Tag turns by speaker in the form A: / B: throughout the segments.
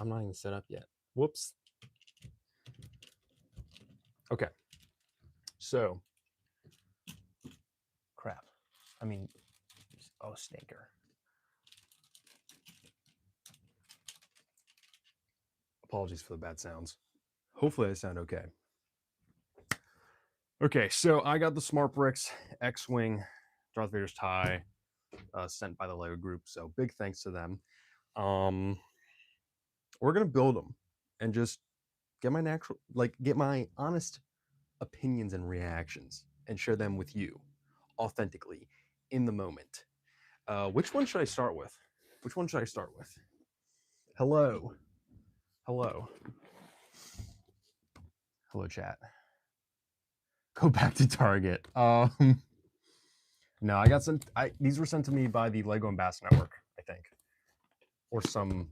A: I'm not even set up yet. Whoops. Okay. So, crap. I mean, oh, stinker. Apologies for the bad sounds. Hopefully I sound okay. Okay, so I got the Smart Bricks X-Wing Darth Vader's tie sent by the Lego group. So big thanks to them. We're gonna build them and just get my honest opinions and reactions and share them with you authentically in the moment. Which one should I start with? Hello, hello, hello, chat. Go back to Target. No, I got some. These were sent to me by the Lego Ambassador Network, I think, or some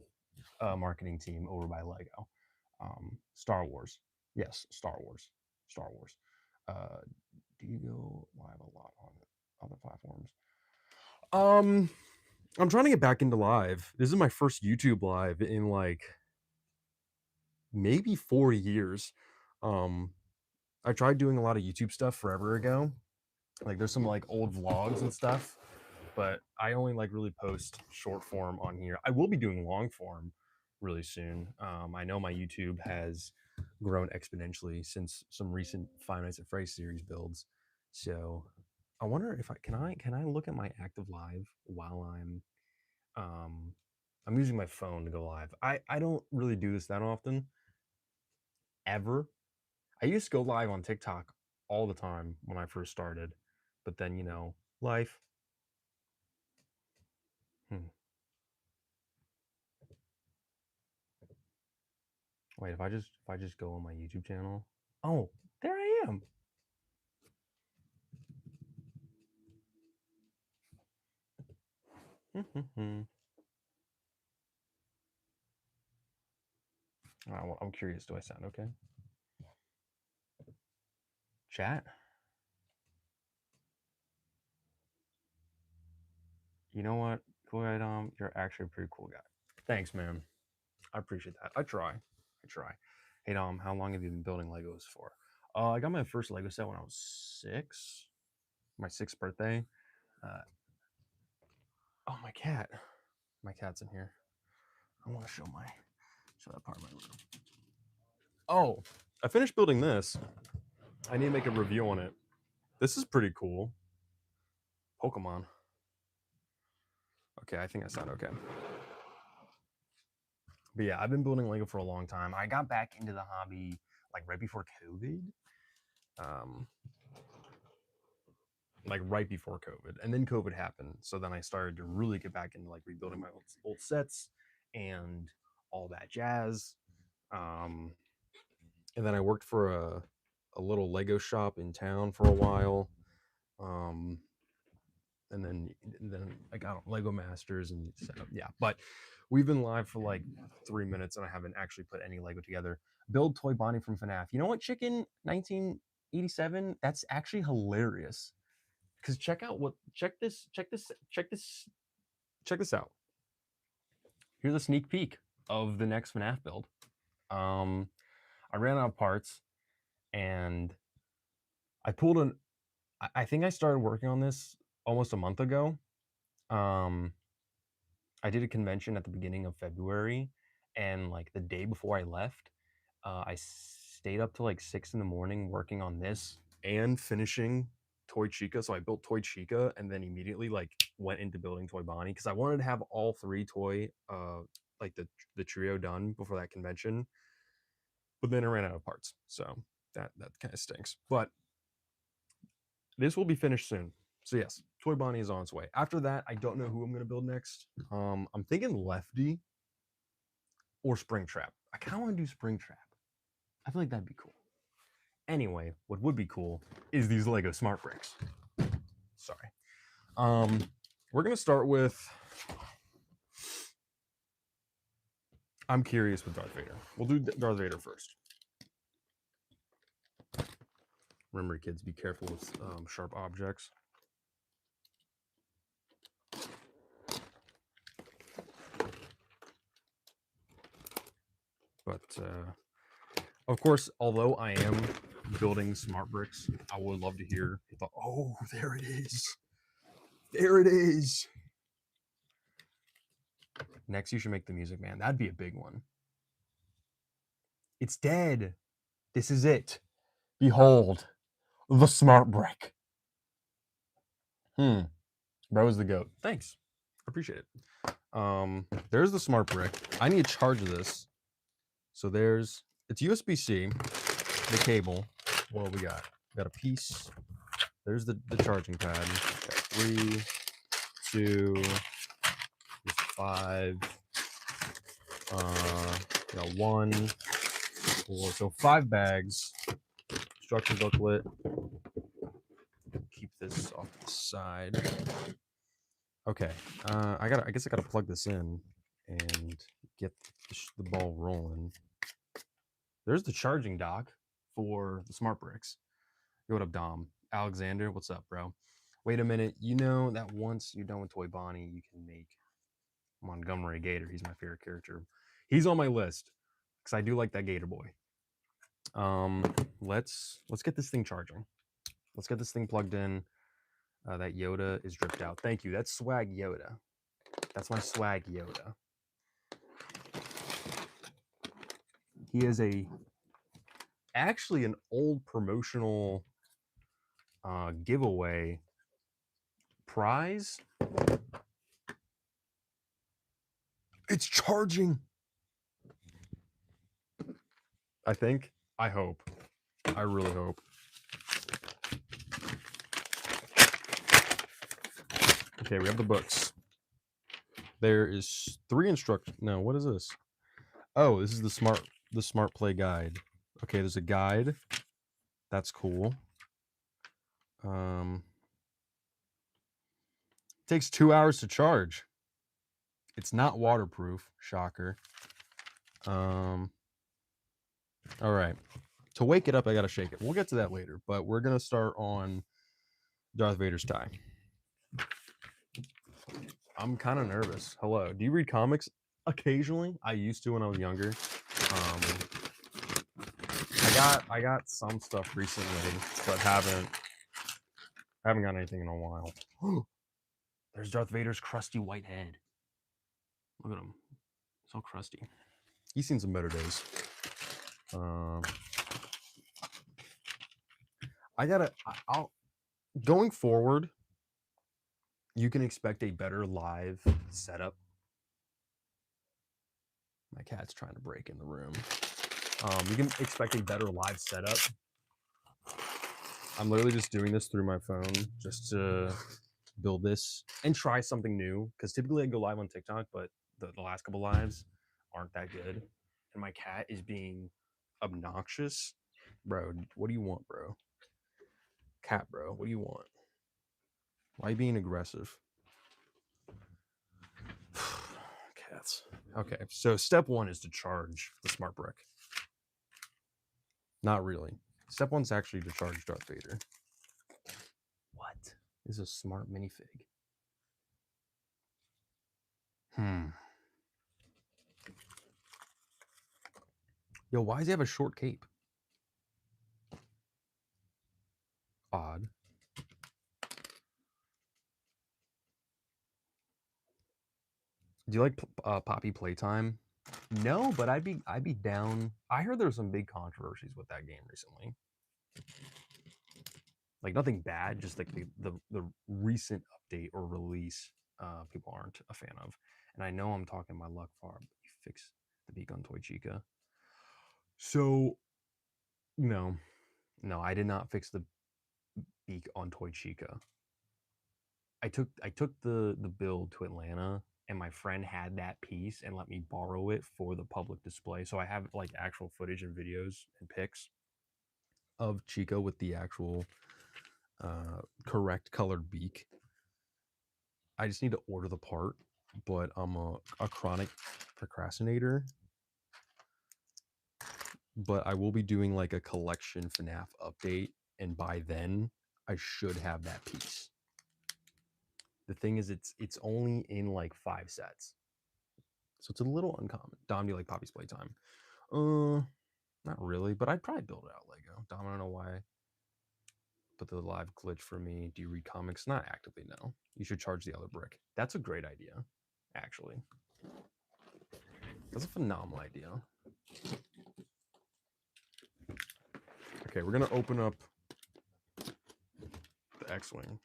A: marketing team over by Lego. Star Wars, yes, Star Wars. Do you go live a lot on other platforms? I'm trying to get back into live. This is my first YouTube live in like maybe 4 years. I tried doing a lot of YouTube stuff forever ago. Like there's some like old vlogs and stuff, but I only like really post short form on here. I will be doing long form really soon. I know my YouTube has grown exponentially since some recent Five Nights at Freddy's series builds. So I wonder if I can look at my active live while I'm using my phone to go live. I don't really do this that often, ever. I used to go live on TikTok all the time when I first started, but then life. Wait, if I just go on my YouTube channel. Oh, there I am. I'm curious. Do I sound okay? Chat. You know what, cool guy Dom, you're actually a pretty cool guy. Thanks, man. I appreciate that. I try. Hey Dom, how long have you been building Legos for? I got my first Lego set when I was 6. My 6th birthday. Oh, my cat. My cat's in here. I want to show that part of my room. Oh, I finished building this. I need to make a review on it. This is pretty cool. Pokemon. Okay, I think I sound okay. But yeah, I've been building Lego for a long time. I got back into the hobby like right before COVID. Like right before COVID, and then COVID happened. So then I started to really get back into like rebuilding my old sets and all that jazz. And then I worked for a little Lego shop in town for a while. And then I got Lego Masters and set up. Yeah, but we've been live for like 3 minutes and I haven't actually put any Lego together. Build Toy Bonnie from FNAF. You know what, Chicken 1987? That's actually hilarious. Because check this out. Here's a sneak peek of the next FNAF build. I ran out of parts and I pulled I think I started working on this almost a month ago. I did a convention at the beginning of February, and like the day before I left, I stayed up till like 6 in the morning working on this and finishing Toy Chica. So I built Toy Chica and then immediately like went into building Toy Bonnie because I wanted to have all 3 toy like the trio done before that convention. But then I ran out of parts. So that kind of stinks. But this will be finished soon. So yes, Toy Bonnie is on its way. After that, I don't know who I'm gonna build next. I'm thinking Lefty or Springtrap. I kind of want to do Springtrap. I feel like that'd be cool. Anyway, what would be cool is these Lego Smart Bricks. Sorry. We're gonna start with. I'm curious with Darth Vader. We'll do Darth Vader first. Remember, kids, be careful with sharp objects. But of course, although I am building smart bricks, I would love to hear your thought. Oh, there it is. There it is. Next, you should make the music, man. That'd be a big one. It's dead. This is it. Behold, the smart brick. Bro's the goat. Thanks. Appreciate it. There's the smart brick. I need to charge this. So it's USB-C, the cable. What do we got? We got a piece. There's the charging pad. Okay, 3, 2, 5, 1, 4. So 5 bags. Instruction booklet. Keep this off to the side. Okay. I guess I gotta plug this in and get the ball rolling. There's the charging dock for the smart bricks. Yo, what up, Dom? Alexander, what's up, bro? Wait a minute. You know that once you're done with Toy Bonnie, you can make Montgomery Gator. He's my favorite character. He's on my list because I do like that Gator boy. Let's get this thing charging. Let's get this thing plugged in. That Yoda is dripped out. Thank you. That's swag Yoda. That's my swag Yoda. He is actually an old promotional giveaway prize. It's charging. I think. I hope. I really hope. Okay, we have the books. There is 3 instructions. No, what is this? Oh, this is the smart play guide. Okay, there's a guide. That's cool. Takes 2 hours to charge. It's not waterproof. Shocker. All right. To wake it up, I gotta shake it. We'll get to that later, but we're gonna start on Darth Vader's tie. I'm kind of nervous. Hello. Do you read comics? Occasionally. I used to when I was younger. I got some stuff recently, but haven't got anything in a while. There's Darth Vader's crusty white head. Look at him. So crusty. He's seen some better days. I'll going forward, you can expect a better live setup. My cat's trying to break in the room. You can expect a better live setup. I'm literally just doing this through my phone just to build this and try something new. Because typically I go live on TikTok, but the last couple lives aren't that good. And my cat is being obnoxious. Bro, what do you want, bro? Cat, bro, what do you want? Why are you being aggressive? Cats. Okay, so step 1 is to charge the smart brick. Not really. Step 1's actually to charge Darth Vader. What? This is a smart minifig. Yo, why does he have a short cape? Odd. Do you like Poppy Playtime? No, but I'd be down. I heard there were some big controversies with that game recently. Like nothing bad, just like the recent update or release, people aren't a fan of. And I know I'm talking my luck far, but you fix the beak on Toy Chica. So no, I did not fix the beak on Toy Chica. I took the build to Atlanta, and my friend had that piece and let me borrow it for the public display. So I have like actual footage and videos and pics of Chica with the actual correct colored beak. I just need to order the part, but I'm a chronic procrastinator. But I will be doing like a collection FNAF update, and by then I should have that piece. The thing is, it's only in like 5 sets, so it's a little uncommon. Dom, do you like Poppy's Playtime? Not really, but I'd probably build it out Lego. Dom, I don't know why. But the live glitch for me. Do you read comics? Not actively, no. You should charge the other brick. That's a great idea, actually. That's a phenomenal idea. Okay, we're gonna open up the X-Wing.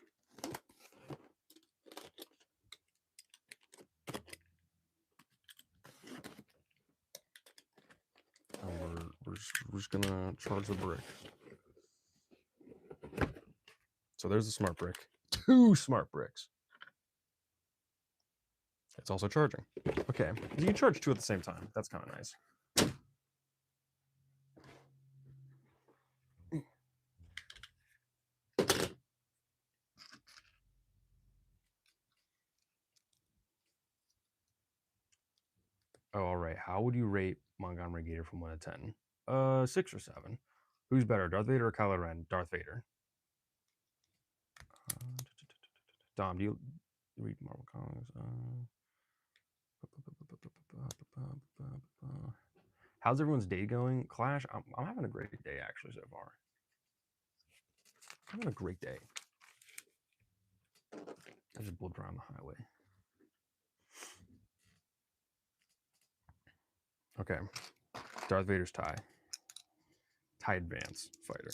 A: We're just gonna charge the brick. So there's the smart brick. 2 smart bricks. It's also charging. Okay, you can charge 2 at the same time. That's kind of nice. Oh, all right. How would you rate Montgomery Gator from 1 to 10? 6 or 7. Who's better, Darth Vader or Kylo Ren? Darth Vader. Dom, do you read Marvel comics? How's everyone's day going? Clash, I'm having a great day actually so far. I'm having a great day. I just blew around the highway. Okay. Darth Vader's tie. Tie advance fighter.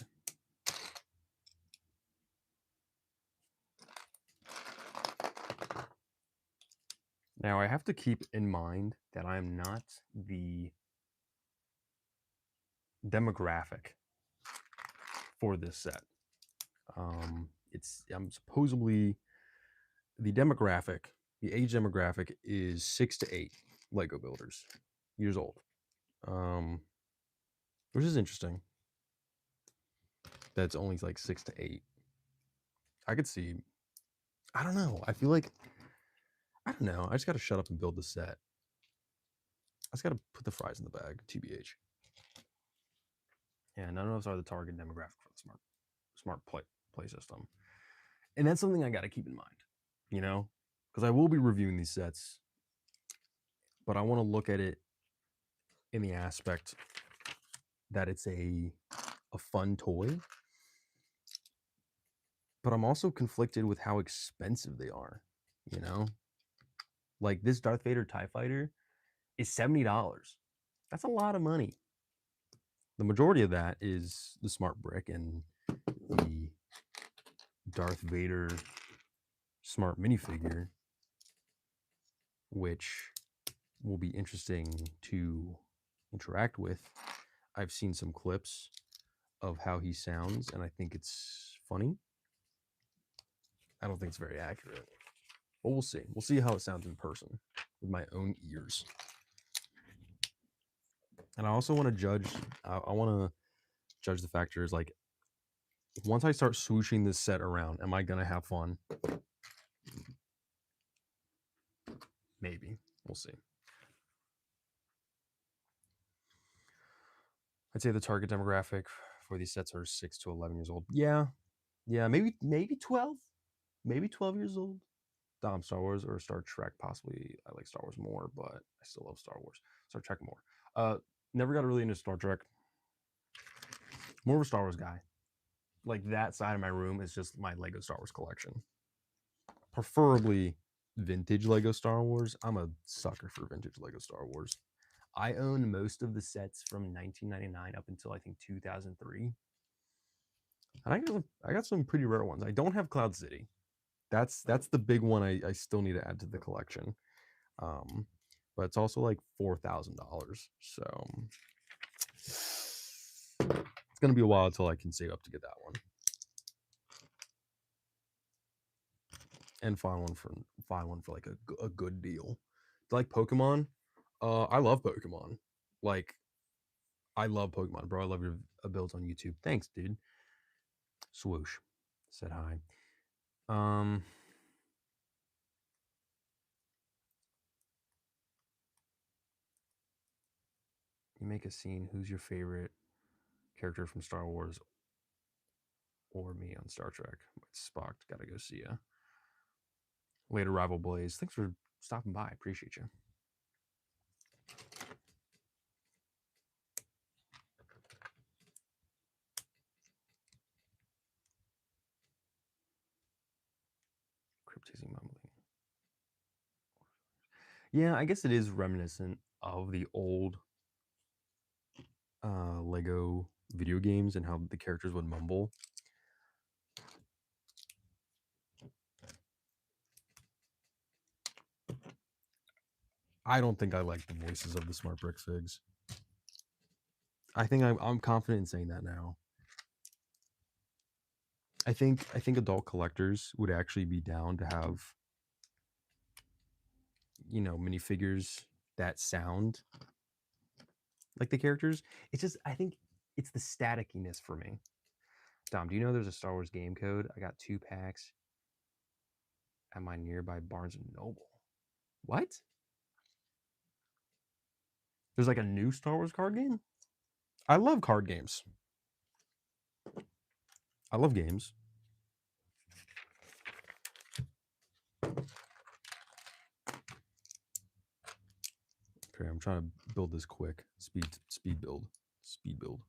A: Now I have to keep in mind that I'm not the demographic for this set. I'm supposedly the demographic, the age demographic is 6 to 8 Lego builders years old, which is interesting. That's only like 6 to 8. I could see. I don't know. I feel like I don't know. I just got to shut up and build the set. I just got to put the fries in the bag. TBH. Yeah, none of us are the target demographic for the smart play system, and that's something I got to keep in mind. You know, because I will be reviewing these sets, but I want to look at it in the aspect that it's a fun toy, but I'm also conflicted with how expensive they are. You know, like this Darth Vader TIE Fighter is $70. That's a lot of money. The majority of that is the smart brick and the Darth Vader smart minifigure, which will be interesting to interact with. I've seen some clips of how he sounds, and I think it's funny. I don't think it's very accurate, but we'll see. We'll see how it sounds in person with my own ears. And I also want to judge. I want to judge the factors. Like, once I start swooshing this set around, am I gonna have fun? Maybe. We'll see. I'd say the target demographic for these sets are 6 to 11 years old. Yeah, maybe 12, maybe 12 years old. Dom, Star Wars or Star Trek? Possibly. I like Star Wars more, but I still love Star Wars. Star Trek more. Never got really into Star Trek. More of a Star Wars guy. Like, that side of my room is just my Lego Star Wars collection. Preferably vintage Lego Star Wars. I'm a sucker for vintage Lego Star Wars. I own most of the sets from 1999 up until I think 2003. And I got some pretty rare ones. I don't have Cloud City. That's the big one I still need to add to the collection. But it's also like $4,000. So it's gonna be a while until I can save up to get that one. And find one for like a good deal. Like Pokemon, I love Pokemon. Like, I love Pokemon, bro. I love your builds on YouTube. Thanks, dude. Swoosh said hi. You make a scene. Who's your favorite character from Star Wars or me on Star Trek? Spock. Gotta go see ya. Later, Rival Blaze. Thanks for stopping by. Appreciate you. Cryptizing mumbling. Yeah, I guess it is reminiscent of the old Lego video games and how the characters would mumble. I don't think I like the voices of the Smart Brick figs. I think I'm confident in saying that now. I think adult collectors would actually be down to have, you know, minifigures that sound like the characters. It's just, I think it's the staticiness for me. Dom, do you know there's a Star Wars game code? I got 2 packs at my nearby Barnes and Noble. What? There's like a new Star Wars card game? I love card games. I love games. Okay, I'm trying to build this quick. Speed build. Speed build.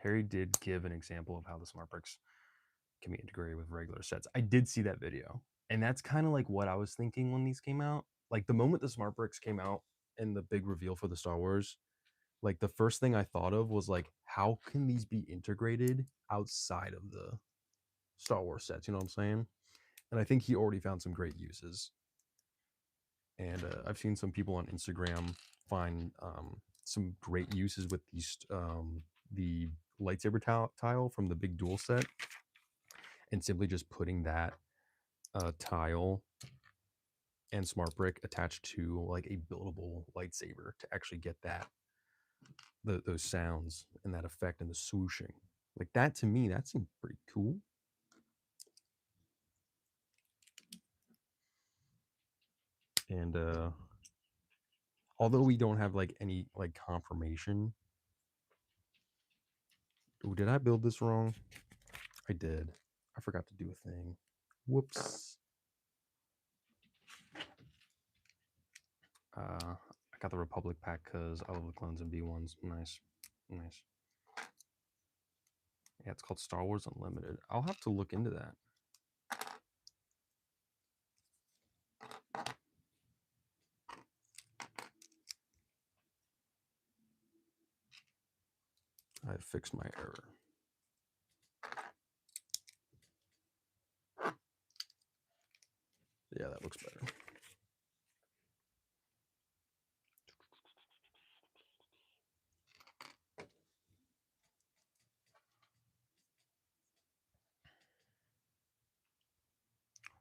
A: Harry did give an example of how the Smart Bricks can be integrated with regular sets. I did see that video. And that's kind of like what I was thinking when these came out. Like the moment the Smart Bricks came out and the big reveal for the Star Wars, like the first thing I thought of was like, how can these be integrated outside of the Star Wars sets? You know what I'm saying? And I think he already found some great uses. And I've seen some people on Instagram find some great uses with these the lightsaber tile from the big duel set, and simply just putting that tile and Smart Brick attached to like a buildable lightsaber to actually get that those sounds and that effect and the swooshing. Like that to me, that seemed pretty cool. And although we don't have like any like confirmation. Ooh, did I build this wrong? I did. I forgot to do a thing. Whoops. I got the Republic pack because I love the clones and B1s. Nice. Nice. Yeah, it's called Star Wars Unlimited. I'll have to look into that. I fixed my error. Yeah, that looks better.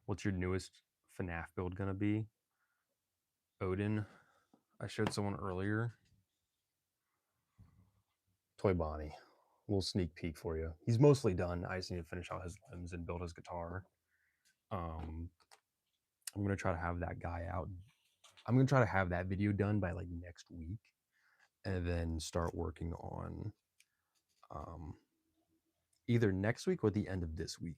A: What's your newest FNAF build gonna be? Odin. I showed someone earlier. Toy Bonnie. A little sneak peek for you. He's mostly done. I just need to finish out his limbs and build his guitar. I'm gonna try to have that guy out. I'm gonna try to have that video done by like next week, and then start working on either next week or the end of this week.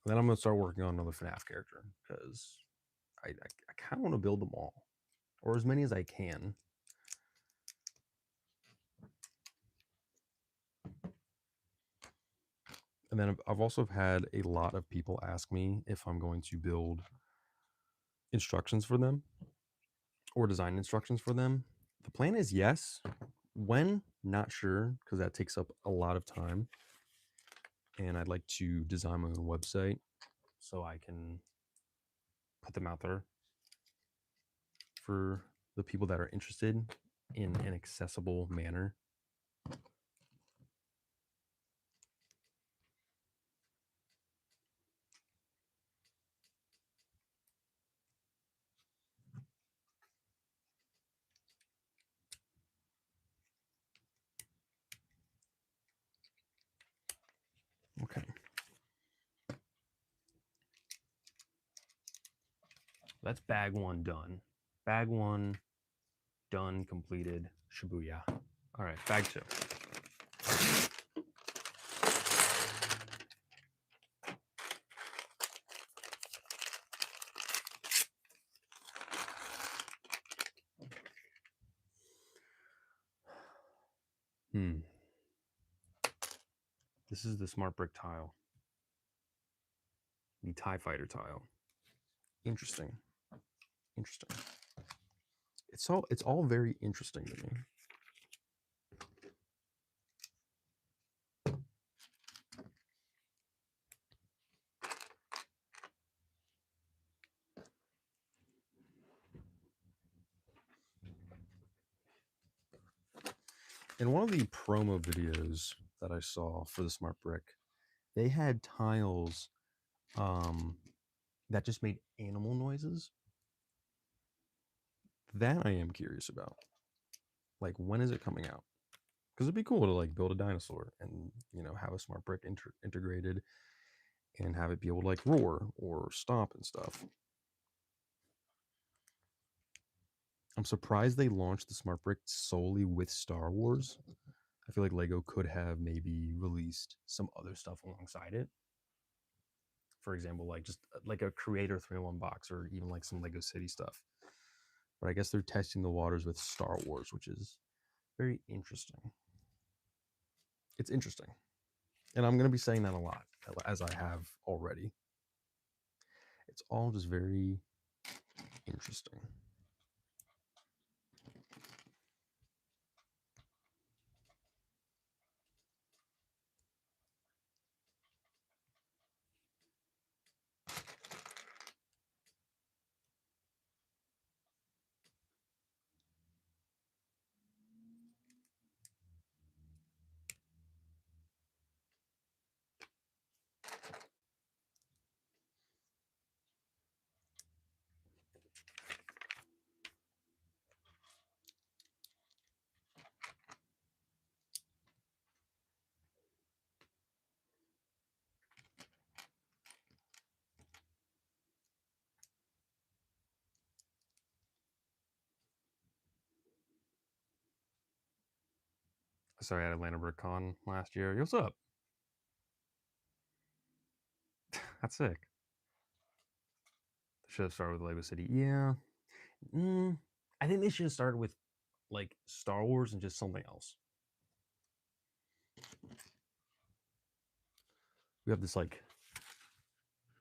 A: And then I'm gonna start working on another FNAF character because I kind of want to build them all, or as many as I can. And then I've also had a lot of people ask me if I'm going to build instructions for them or design instructions for them. The plan is yes. When? Not sure, because that takes up a lot of time. And I'd like to design my own website so I can put them out there for the people that are interested in an accessible manner. Okay. That's bag 1 done. Bag 1 done, completed. Shibuya. All right, bag 2. Hmm. This is the smart brick tile. The TIE fighter tile. Interesting. Interesting. It's all very interesting to me. In one of the promo videos that I saw for the smart brick, they had tiles that just made animal noises. That I am curious about. Like, when is it coming out? Because it'd be cool to like build a dinosaur and have a smart brick integrated and have it be able to like roar or stomp and stuff. I'm surprised they launched the smart brick solely with Star Wars. I feel like Lego could have maybe released some other stuff alongside it. For example, like just like a Creator 3-in-1 box or even like some Lego City stuff. But I guess they're testing the waters with Star Wars, which is very interesting. It's interesting. And I'm going to be saying that a lot, as I have already. It's all just very interesting. Sorry, I had Atlanta Brick Con last year. What's up? That's sick. Should have started with Lego City. Yeah. I think they should have started with like Star Wars and just something else. We have this like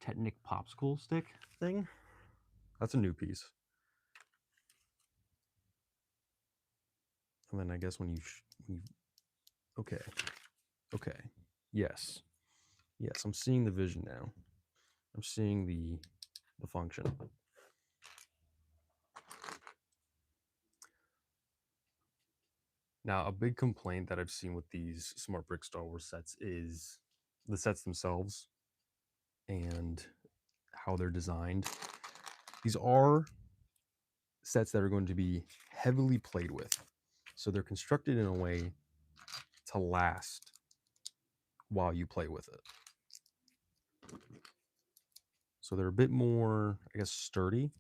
A: Technic popsicle stick thing. That's a new piece. And then I guess when you okay, yes, I'm seeing the vision now. I'm seeing the function. Now, a big complaint that I've seen with these Smart Brick Star Wars sets is the sets themselves and how they're designed. These are sets that are going to be heavily played with. So they're constructed in a way to last while you play with it. So they're a bit more, I guess, sturdy.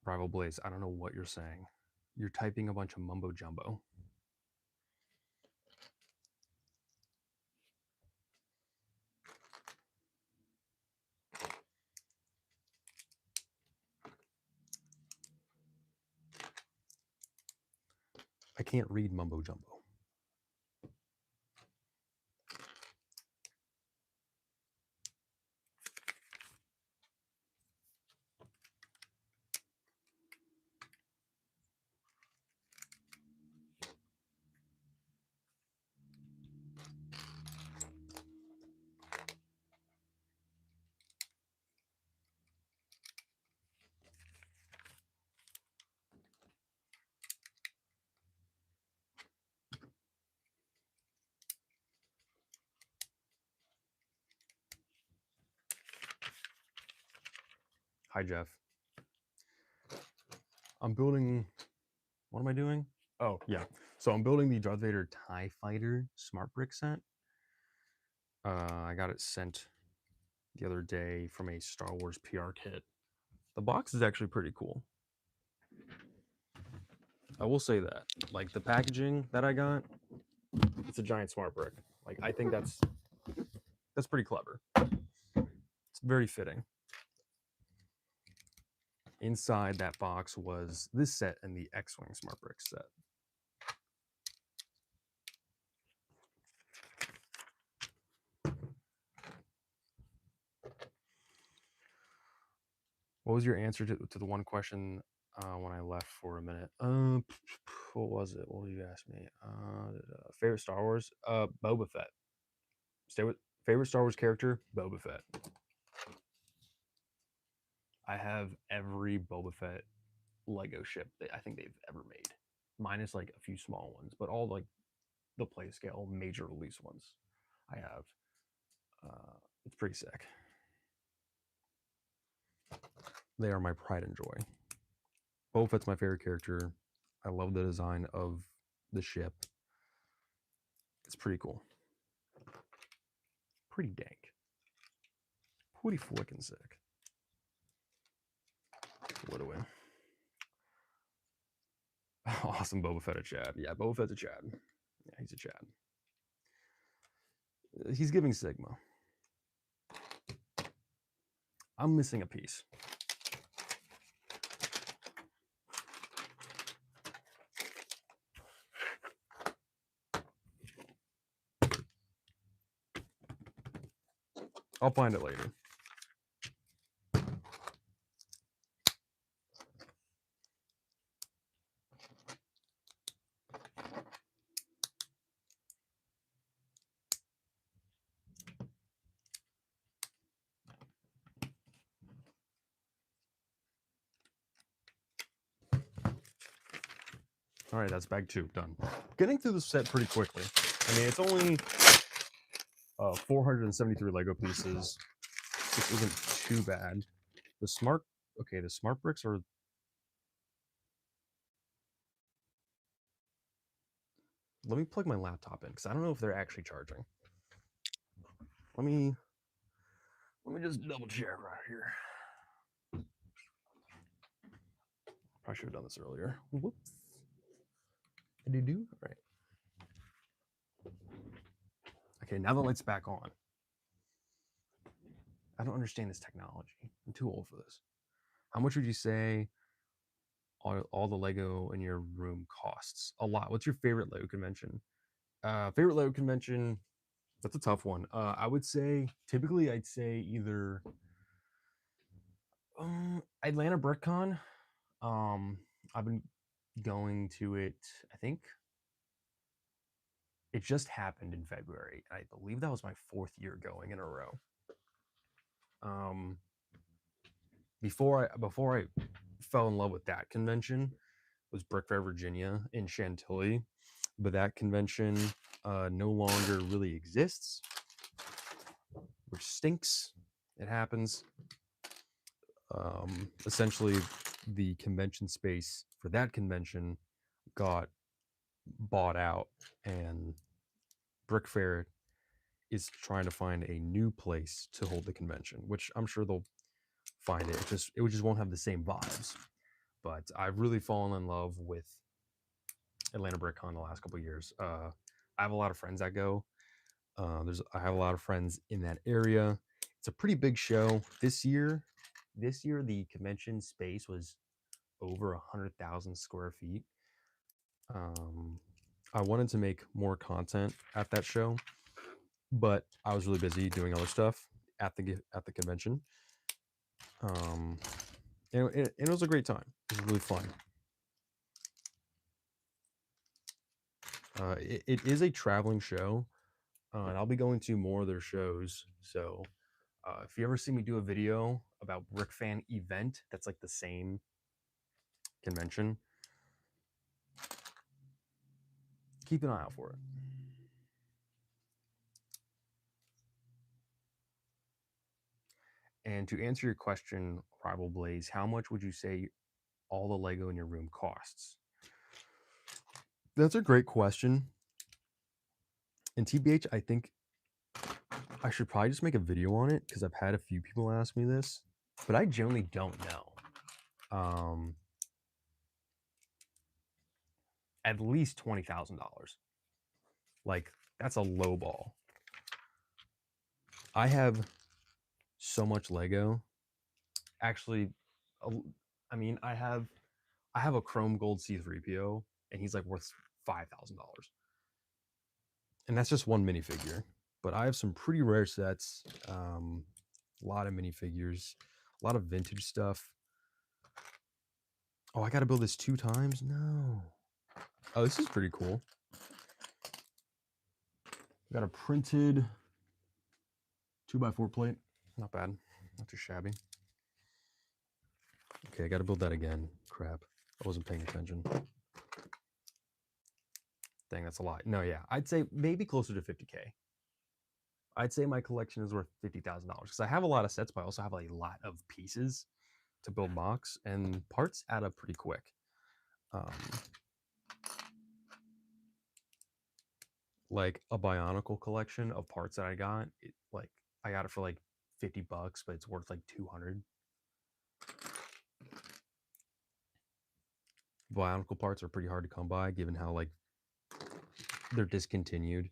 A: Rival Blaze, I don't know what you're saying. You're typing a bunch of mumbo jumbo. I can't read mumbo jumbo. Hi, Jeff. I'm building What am I doing? Oh, yeah. So I'm building the Darth Vader TIE Fighter Smart Brick set. I got it sent the other day from a Star Wars PR kit. The box is actually pretty cool. I will say that. Like the packaging that I got, it's a giant smart brick. Like I think that's pretty clever. It's very fitting. Inside that box was this set and the X-Wing smart brick set. What was your answer to the one question when I left for a minute? What was it? What did you ask me? Favorite Star Wars? Boba Fett. Stay with favorite Star Wars character? Boba Fett. I have every Boba Fett Lego ship that I think they've ever made, minus like a few small ones, but all like the play scale major release ones I have. It's pretty sick. They are my pride and joy. Boba Fett's my favorite character. I love the design of the ship. It's pretty cool. Pretty dank. Pretty flicking sick. What a win. Awesome Boba Fett a Chad. Yeah, Boba Fett's a Chad. Yeah, he's a Chad. He's giving Sigma. I'm missing a piece. I'll find it later. All right, that's bag 2 done. Getting through the set pretty quickly. I mean, it's only 473 Lego pieces, which isn't too bad. The smart bricks are. Let me plug my laptop in because I don't know if they're actually charging. Let me just double check right here. Probably should have done this earlier. Whoops. Did you do? All right. Okay, now the light's back on. I don't understand this technology. I'm too old for this. How much would you say all the Lego in your room costs? A lot. What's your favorite Lego convention? Favorite Lego convention? That's a tough one. I would say typically I'd say either Atlanta BrickCon. I've been going to it. I think it just happened in February. I believe that was my 4th year going in a row. Before I fell in love with that convention was Brick Fair, Virginia in Chantilly, but that convention no longer really exists, which stinks. It happens. Essentially, the convention space for that convention got bought out, and Brick Fair is trying to find a new place to hold the convention, which I'm sure they'll find it. It just won't have the same vibes. But I've really fallen in love with Atlanta BrickCon the last couple of years. I have a lot of friends that go. I have a lot of friends in that area. It's a pretty big show this year. This year, the convention space was over 100,000 square feet. I wanted to make more content at that show, but I was really busy doing other stuff at the convention. It was a great time. It was really fun. It is a traveling show, and I'll be going to more of their shows. So if you ever see me do a video about Brick Fan event, that's like the same convention, keep an eye out for it. And to answer your question, Rival Blaze, how much would you say all the Lego in your room costs? That's a great question. And TBH, I think I should probably just make a video on it because I've had a few people ask me this, but I generally don't know. At least $20,000. Like, that's a low ball. I have so much Lego. Actually, I mean, I have a chrome gold C3PO, and he's like worth $5,000. And that's just one minifigure. But I have some pretty rare sets. A lot of minifigures, a lot of vintage stuff. Oh, I got to build this 2 times? No. Oh, this is pretty cool. Got a printed 2x4 plate. Not bad. Not too shabby. Okay, I got to build that again. Crap. I wasn't paying attention. Dang, that's a lot. No, yeah. I'd say maybe closer to 50K. I'd say my collection is worth $50,000 because I have a lot of sets, but I also have a lot of pieces to build mocks, and parts add up pretty quick. Like a Bionicle collection of parts that I got, I got it for like $50, but it's worth like 200. Bionicle parts are pretty hard to come by, given how like they're discontinued,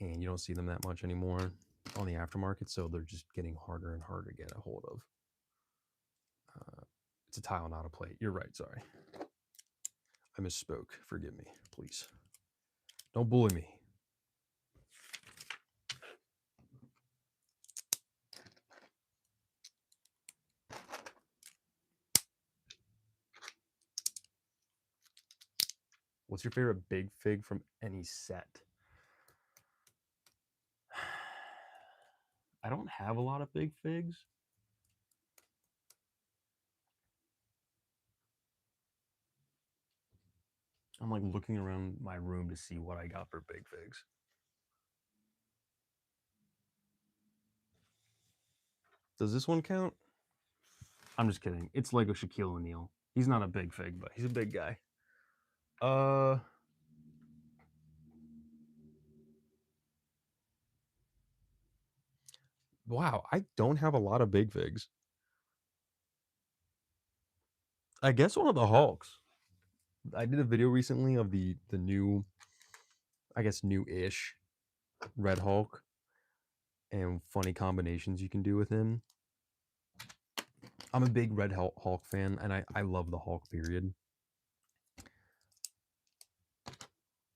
A: and you don't see them that much anymore on the aftermarket, so they're just getting harder and harder to get a hold of. It's a tile, not a plate. You're right. Sorry, I misspoke. Forgive me, please. Don't bully me. What's your favorite big fig from any set? I don't have a lot of big figs. I'm like looking around my room to see what I got for big figs. Does this one count? I'm just kidding. It's Lego Shaquille O'Neal. He's not a big fig, but he's a big guy. Wow, I don't have a lot of big figs. I guess one of the Hulks. I did a video recently of the new, I guess new-ish Red Hulk and funny combinations you can do with him. I'm a big Red Hulk fan, and I love the Hulk period.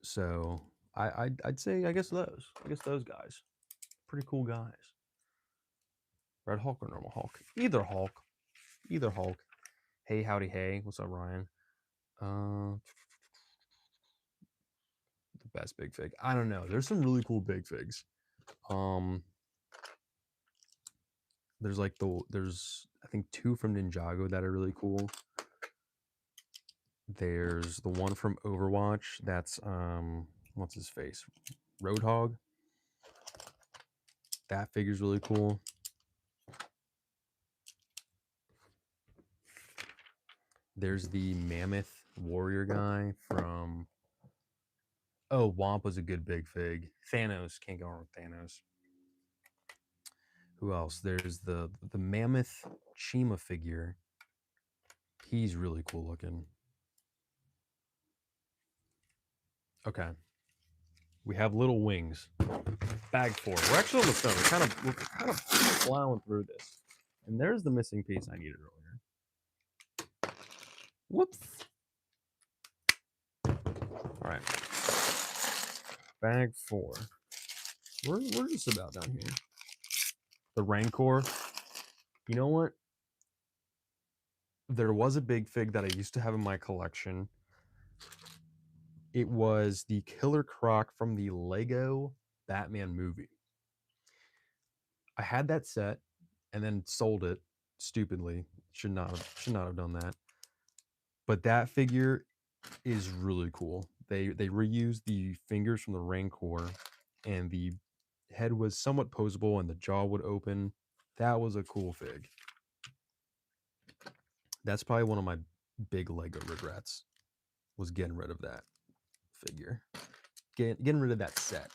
A: So I'd say I guess those guys, pretty cool guys. Red Hulk or normal Hulk? Either Hulk. Either Hulk. Hey, howdy, hey. What's up, Ryan? The best big fig. I don't know. There's some really cool big figs. There's like there's I think 2 from Ninjago that are really cool. There's the one from Overwatch that's what's his face? Roadhog. That figure's really cool. There's the Mammoth Warrior guy from Wampa's a good big fig. Thanos, can't go wrong with Thanos. Who else? There's the Mammoth Chima figure. He's really cool looking. Okay. We have little wings. Bag 4. We're actually almost done. We're kind of plowing through this. And there's the missing piece I needed earlier. Whoops. All right. Bag 4. We're just about done here. The Rancor. You know what? There was a big fig that I used to have in my collection. It was the Killer Croc from the Lego Batman movie. I had that set and then sold it stupidly. Should not have done that. But that figure is really cool. They reused the fingers from the Rancor, and the head was somewhat posable and the jaw would open. That was a cool fig. That's probably one of my big Lego regrets, was getting rid of that. figure. Getting rid of that set.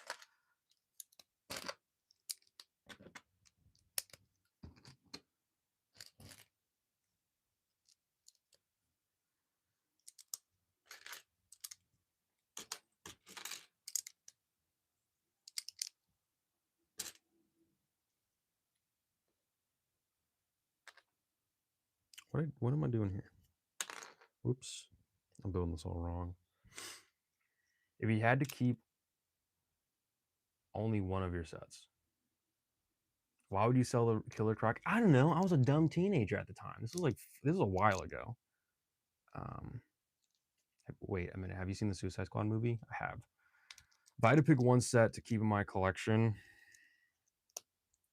A: What am I doing here? Whoops. I'm building this all wrong. If you had to keep only one of your sets, why would you sell the Killer Croc? I don't know. I was a dumb teenager at the time. This was a while ago. Wait a minute. Have you seen the Suicide Squad movie? I have. If I had to pick one set to keep in my collection,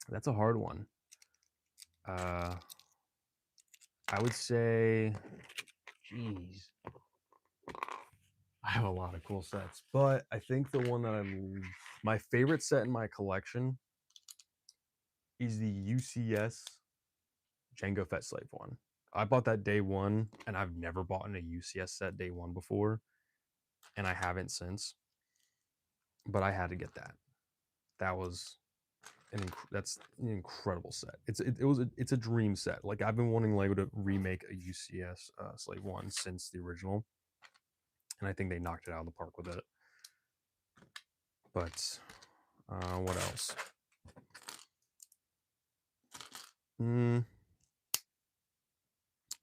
A: that's a hard one. I would say, geez, I have a lot of cool sets, but I think the one that my favorite set in my collection is the UCS Jango Fett Slave one. I bought that day one, and I've never bought in a UCS set day one before, and I haven't since. But I had to get that. That was that's an incredible set. It's a dream set. Like, I've been wanting Lego to remake a UCS Slave one since the original, and I think they knocked it out of the park with it. But what else?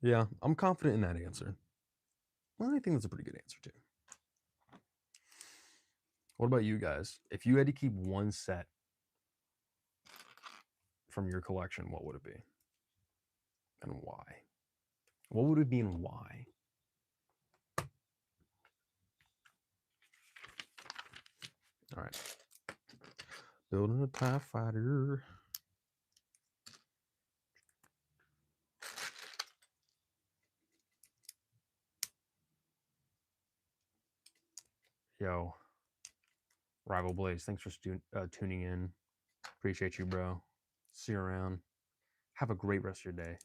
A: Yeah, I'm confident in that answer. Well, I think that's a pretty good answer too. What about you guys? If you had to keep one set from your collection, what would it be? And why? What would it be and why? All right. Building a TIE fighter. Yo, Rival Blaze, thanks for tuning in. Appreciate you, bro. See you around. Have a great rest of your day.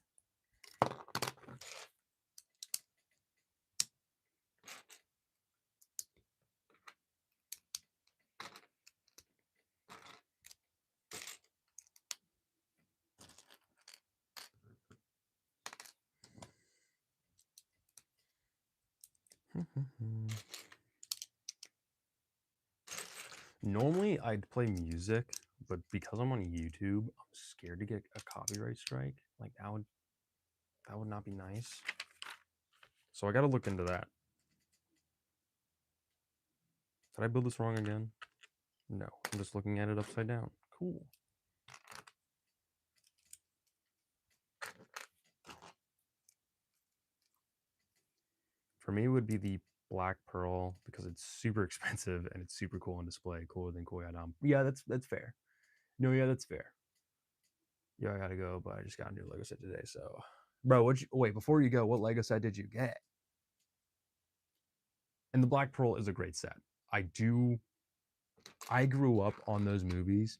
A: Normally, I'd play music, but because I'm on YouTube, I'm scared to get a copyright strike. Like, that would not be nice. So I got to look into that. Did I build this wrong again? No, I'm just looking at it upside down. Cool. For me, it would be the Black Pearl because it's super expensive and it's super cool on display, cooler than Koyadam. Yeah, that's fair. No, yeah, that's fair. Yeah, I gotta go, but I just got a new Lego set today. So, bro, wait, before you go, what Lego set did you get? And the Black Pearl is a great set. I grew up on those movies.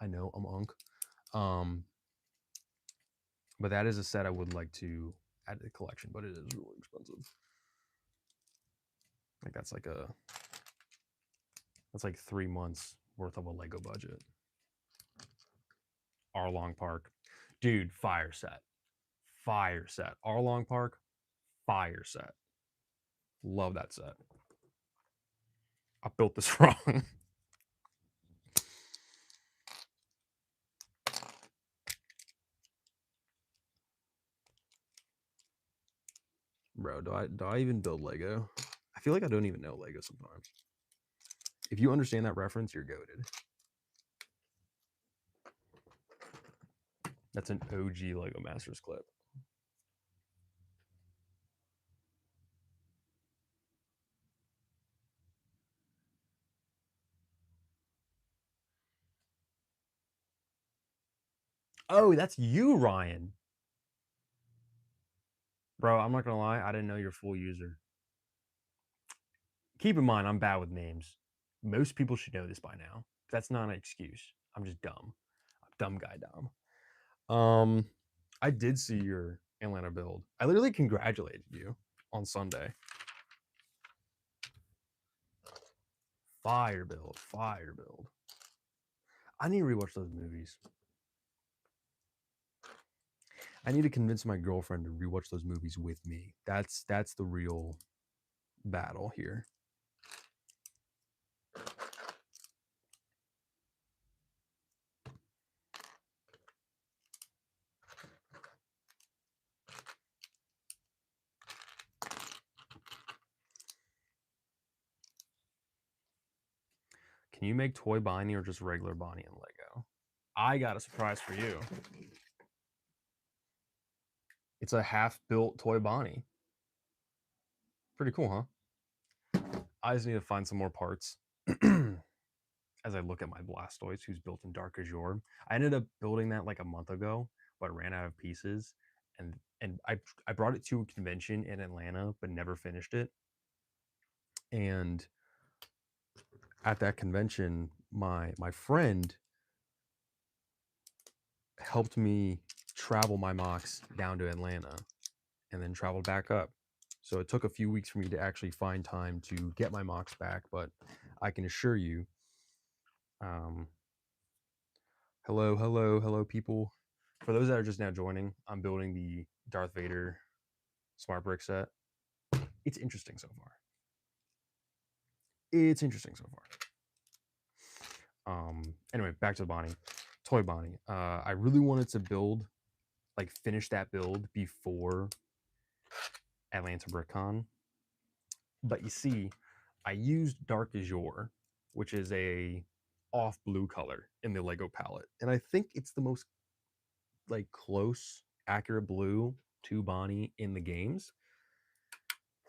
A: I know I'm unk. But that is a set I would like to add to the collection, but it is really expensive. Like, that's like 3 months worth of a Lego budget. Arlong Park. Dude, fire set. Fire set. Arlong Park, fire set. Love that set. I built this wrong. Bro, do I even build Lego? I feel like I don't even know Lego sometimes. If you understand that reference, you're goated. That's an OG Lego Masters clip. Oh, that's you, Ryan. Bro, I'm not gonna lie, I didn't know your full user. Keep in mind, I'm bad with names. Most people should know this by now. That's not an excuse. I'm just dumb. I'm dumb guy dumb. I did see your Atlanta build. I literally congratulated you on Sunday. Fire build, fire build. I need to rewatch those movies. I need to convince my girlfriend to rewatch those movies with me. That's the real battle here. Can you make toy Bonnie or just regular Bonnie and Lego? I got a surprise for you. It's a half-built toy Bonnie. Pretty cool, huh? I just need to find some more parts. As I look at my Blastoise, who's built in Dark Azure. I ended up building that like a month ago, but ran out of pieces. And I brought it to a convention in Atlanta, but never finished it. And at that convention, my friend helped me travel my mocks down to Atlanta and then traveled back up. So it took a few weeks for me to actually find time to get my mocks back, but I can assure you, hello, people. For those that are just now joining, I'm building the Darth Vader smart brick set. It's interesting so far. Anyway, back to the Bonnie, toy Bonnie. I really wanted to finish that build before Atlanta BrickCon, but you see, I used Dark Azure, which is a off blue color in the Lego palette, and I think it's the most close, accurate blue to Bonnie in the games.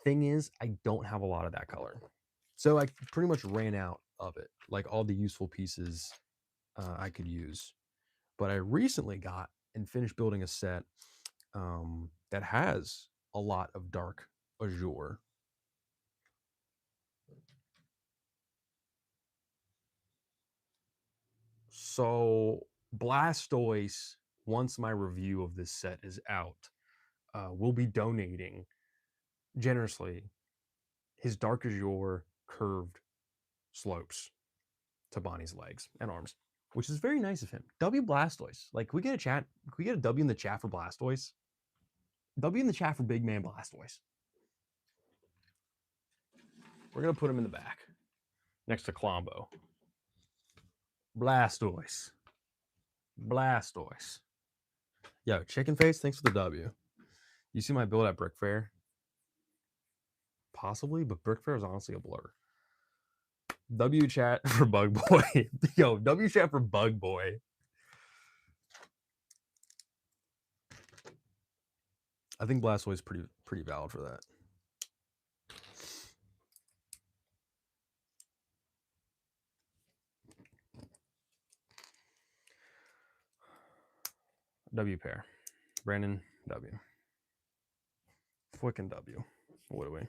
A: Thing is, I don't have a lot of that color, so I pretty much ran out of it, like all the useful pieces I could use. But I recently got and finished building a set that has a lot of Dark Azure. So Blastoise, once my review of this set is out, will be donating generously his Dark Azure curved slopes to Bonnie's legs and arms, which is very nice of him. W Blastoise. Like, can we get a chat? Can we get a W in the chat for Blastoise? W in the chat for Big Man Blastoise. We're gonna put him in the back next to Clombo. Blastoise. Yo, Chicken Face, thanks for the W. You see my build at Brick Fair? Possibly, but Brick Fair is honestly a blur. W chat for Bug Boy. Yo, W chat for Bug Boy. I think Blastoise is pretty valid for that. W pair. Brandon, W. Flicking W. What do we?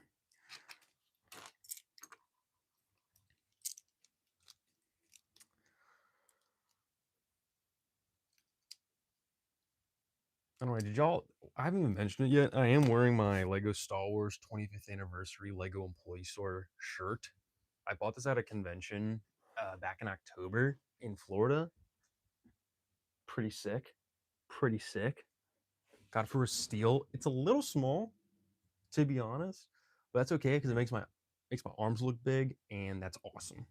A: Anyway, I haven't even mentioned it yet. I am wearing my Lego Star Wars 25th anniversary Lego employee store shirt. I bought this at a convention back in October in Florida. Pretty sick. Got it for a steal. It's a little small, to be honest, but that's okay because it makes my arms look big, and that's awesome.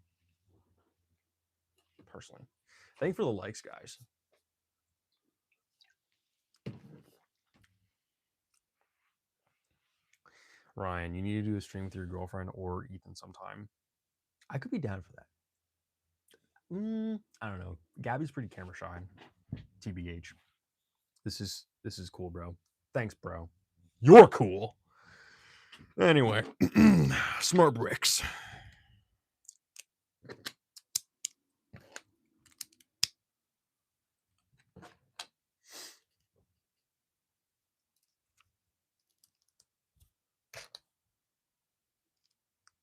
A: Personally, thank you for the likes, guys. Ryan, you need to do a stream with your girlfriend or Ethan sometime. I could be down for that. I don't know. Gabby's pretty camera shy. TBH. This is cool, bro. Thanks, bro. You're cool. Anyway, smart bricks.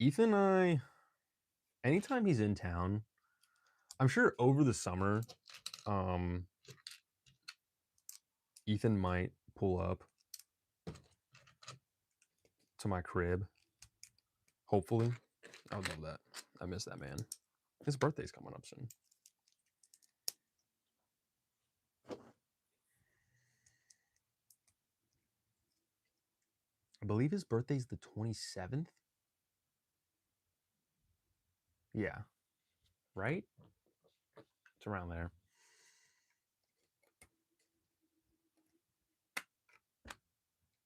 A: Ethan, anytime he's in town, I'm sure over the summer, Ethan might pull up to my crib. Hopefully, I would love that. I miss that man. His birthday's coming up soon. I believe his birthday's the 27th. Yeah. Right? It's around there.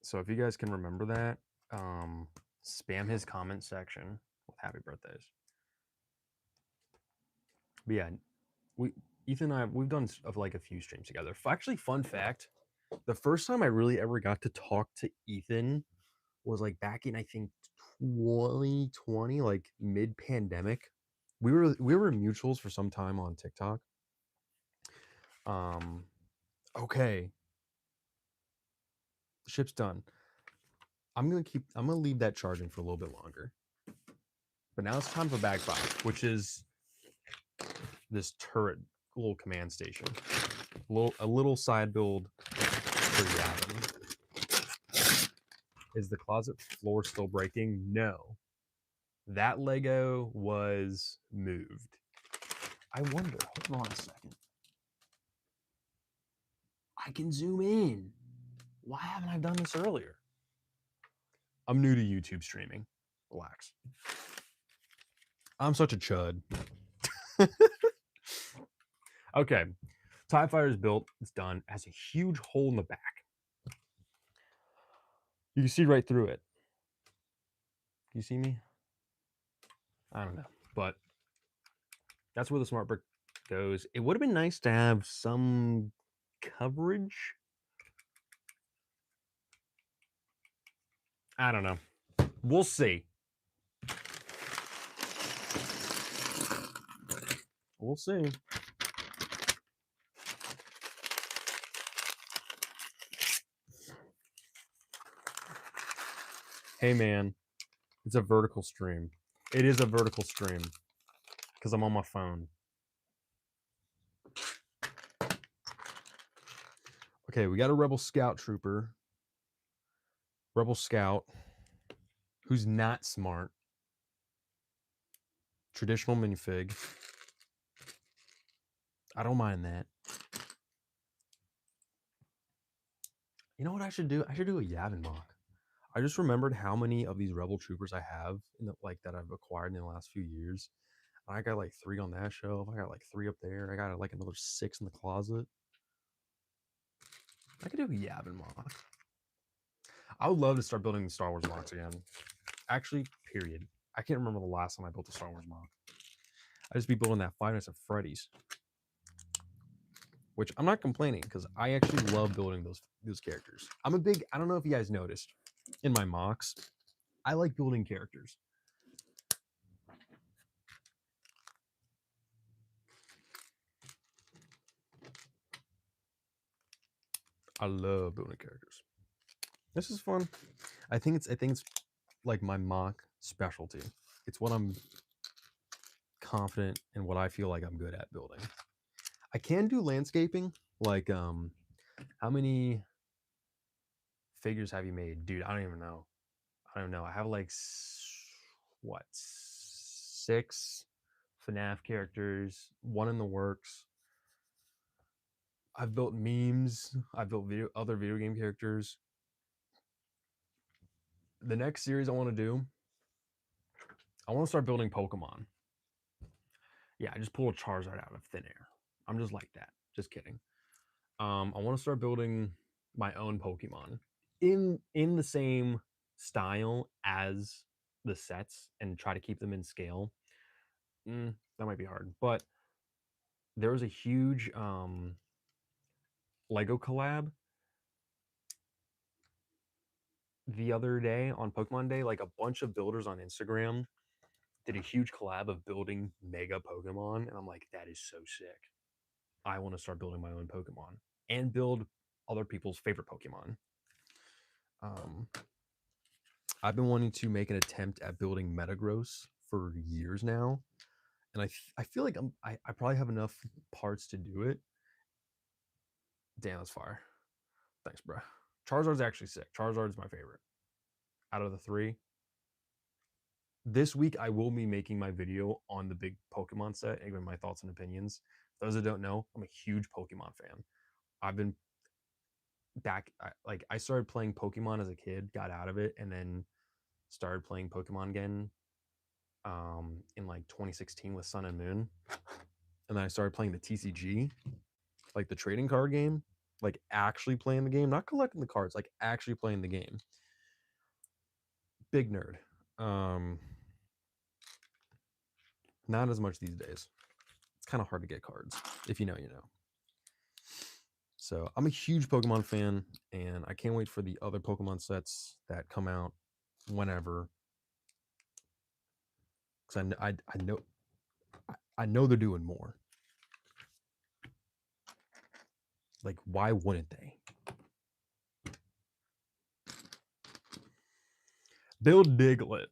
A: So if you guys can remember that, spam his comment section with happy birthdays. But yeah, Ethan and we've done like a few streams together. Actually, fun fact, the first time I really ever got to talk to Ethan was like back in, I think, 2020, like mid-pandemic. We were mutuals for some time on TikTok. Okay. The ship's done. I'm gonna leave that charging for a little bit longer. But now it's time for bag 5, which is this turret little command station. A little side build for Yavin. Is the closet floor still breaking? No. That Lego was moved. I wonder, hold on a second. I can zoom in. Why haven't I done this earlier? I'm new to YouTube streaming. Relax. I'm such a chud. Okay. TIE Fighter is built. It's done. It has a huge hole in the back. You can see right through it. You see me? I don't know. But that's where the smart brick goes. It would have been nice to have some coverage. I don't know. We'll see. We'll see. Hey, man. It's a vertical stream. It is a vertical stream because I'm on my phone. Okay, we got a Rebel Scout Trooper. Rebel Scout who's not smart. Traditional minifig. I don't mind that. You know what I should do? I should do a Yavin mock. I just remembered how many of these Rebel Troopers I have in the, like that I've acquired in the last few years. I got like 3 on that shelf. I got like 3 up there. I got like another 6 in the closet. I could do a Yavin mock. I would love to start building Star Wars mocks again. Actually, period. I can't remember the last time I built a Star Wars mock. I just be building that Five Nights at Freddy's, which I'm not complaining because I actually love building those characters. I'm a big. I don't know if you guys noticed in my mocks, I like building characters. I love building characters. This is fun. I think it's like my mock specialty. It's what I'm confident in, what I feel like I'm good at building. I can do landscaping. Like, how many figures have you made? Dude, I don't even know. I don't know. I have like, what, 6 FNAF characters, 1 in the works. I've built memes. I've built other video game characters. The next series I want to do, I want to start building Pokemon. Yeah, I just pull a Charizard out of thin air. I'm just like that. Just kidding. I want to start building my own Pokemon in the same style as the sets and try to keep them in scale. That might be hard, but there was a huge Lego collab the other day on Pokemon Day. Like a bunch of builders on Instagram did a huge collab of building mega Pokemon, and I'm like, that is so sick. I want to start building my own Pokemon and build other people's favorite Pokemon. I've been wanting to make an attempt at building Metagross for years now, and I feel like I probably have enough parts to do it. Damn, that's fire. Thanks, bro. Charizard's actually sick. Charizard's my favorite out of the 3. this week I will be making my video on the big Pokemon set and giving my thoughts and opinions. Those that don't know, I'm a huge Pokemon fan. I've been I started playing Pokemon as a kid, got out of it, and then started playing Pokemon again in like 2016 with Sun and Moon. And then I started playing the TCG, like the trading card game, like actually playing the game, not collecting the cards, like actually playing the game. Big nerd. Not as much these days. It's kind of hard to get cards. If you know, you know. So I'm a huge Pokemon fan, and I can't wait for the other Pokemon sets that come out whenever. Because I know they're doing more. Like, why wouldn't they? Build Diglett.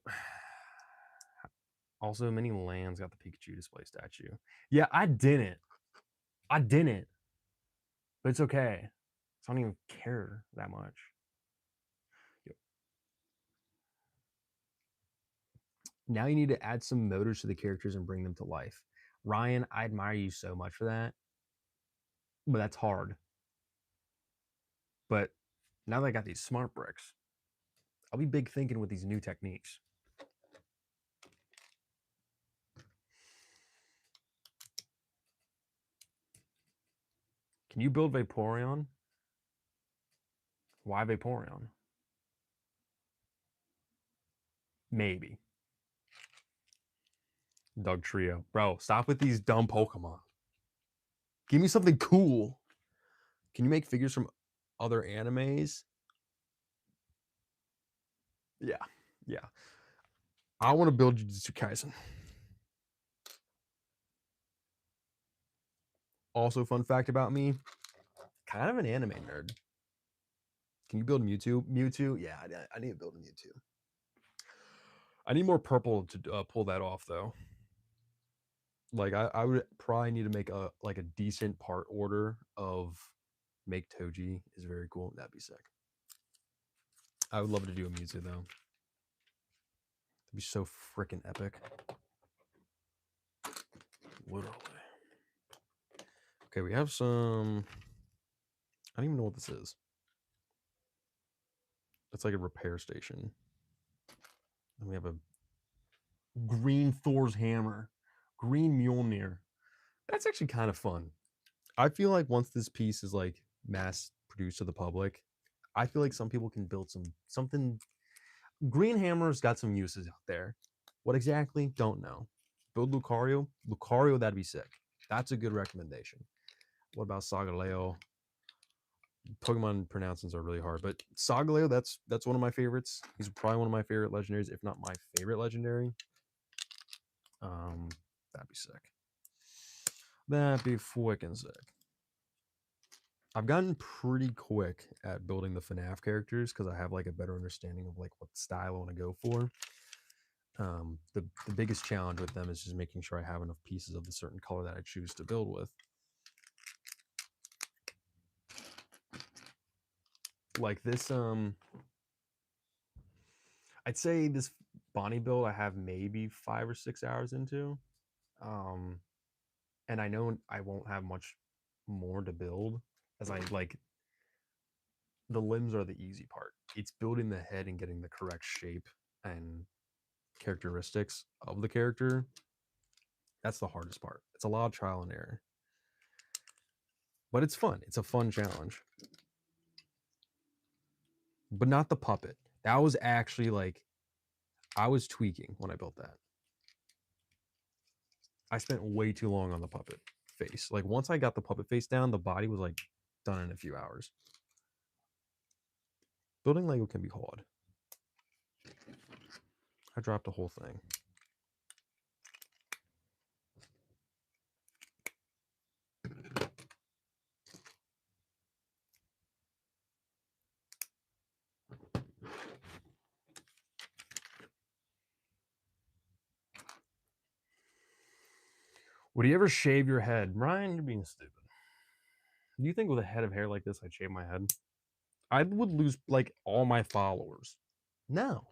A: Also, many lands got the Pikachu display statue. Yeah, I didn't. But it's okay. So I don't even care that much. Yep. Now you need to add some motors to the characters and bring them to life. Ryan, I admire you so much for that. But that's hard. But now that I got these smart bricks, I'll be big thinking with these new techniques. Can you build Vaporeon? Why Vaporeon? Maybe. Dog Trio. Bro, stop with these dumb Pokemon. Give me something cool. Can you make figures from other animes? Yeah. Yeah. I want to build Jujutsu Kaisen. Also, fun fact about me, kind of an anime nerd. Can you build Mewtwo? Mewtwo? Yeah, I need to build a Mewtwo. I need more purple to pull that off, though. Like, I would probably need to make a decent part order of make Toji is very cool. That'd be sick. I would love to do a Mewtwo, though. It'd be so freaking epic. Literally. Okay, we have some... I don't even know what this is. It's like a repair station. And we have a green Thor's hammer. Green Mjolnir. That's actually kind of fun. I feel like once this piece is like mass produced to the public, I feel like some people can build something. Green Hammer's got some uses out there. What exactly? Don't know. Build Lucario. Lucario, that'd be sick. That's a good recommendation. What about Sagaleo? Pokemon pronouncements are really hard, but Sagaleo, that's one of my favorites. He's probably one of my favorite legendaries, if not my favorite legendary. That'd be sick. That'd be freaking sick. I've gotten pretty quick at building the FNAF characters because I have like a better understanding of like what style I want to go for. The biggest challenge with them is just making sure I have enough pieces of the certain color that I choose to build with. Like this, I'd say this Bonnie build I have maybe 5 or 6 hours into. And I know I won't have much more to build as I like the limbs are the easy part. It's building the head and getting the correct shape and characteristics of the character. That's the hardest part. It's a lot of trial and error. But it's fun. It's a fun challenge. But not the puppet. That was actually like, I was tweaking when I built that. I spent way too long on the puppet face. Like once I got the puppet face down, the body was like done in a few hours. Building Lego can be hard. I dropped the whole thing. Would you ever shave your head? Ryan, you're being stupid. Do you think with a head of hair like this, I'd shave my head? I would lose like all my followers. No.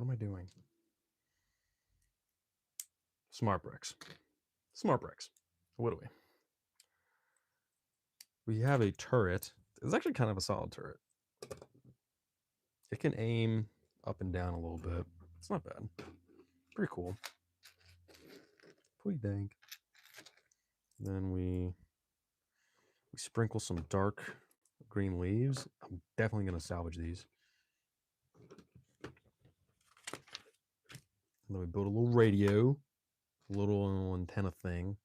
A: What am I doing? Smart bricks. Smart bricks. What do we? We have a turret. It's actually kind of a solid turret. It can aim up and down a little bit. It's not bad. Pretty cool. Pretty dang. Then we sprinkle some dark green leaves. I'm definitely going to salvage these. And then we build a little radio, a little antenna thing.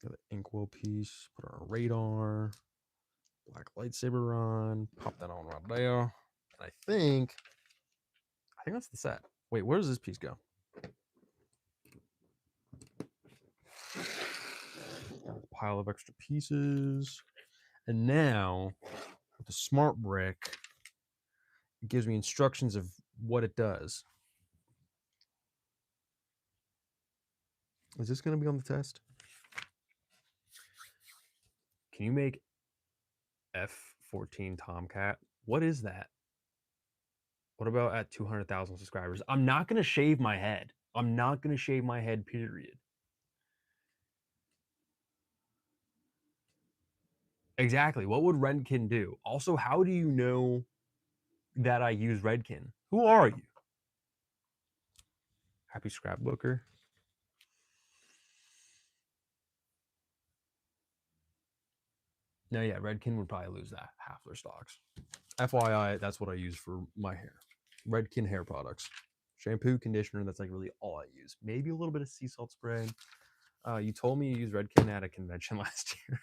A: Got an inkwell piece, put on a radar, black lightsaber on, pop that on right there. And I think that's the set. Wait, where does this piece go? Got a pile of extra pieces. And now, with the smart brick, it gives me instructions of what it does. Is this going to be on the test? Can you make F-14 Tomcat? What is that? What about at 200,000 subscribers? I'm not going to shave my head. I'm not going to shave my head, period. Exactly. What would Redkin do? Also, how do you know that I use Redkin? Who are you? Happy scrapbooker. No, yeah, Redkin would probably lose that half their stocks. FYI, that's what I use for my hair. Redkin hair products. Shampoo, conditioner, that's like really all I use. Maybe a little bit of sea salt spray. You told me you used Redkin at a convention last year.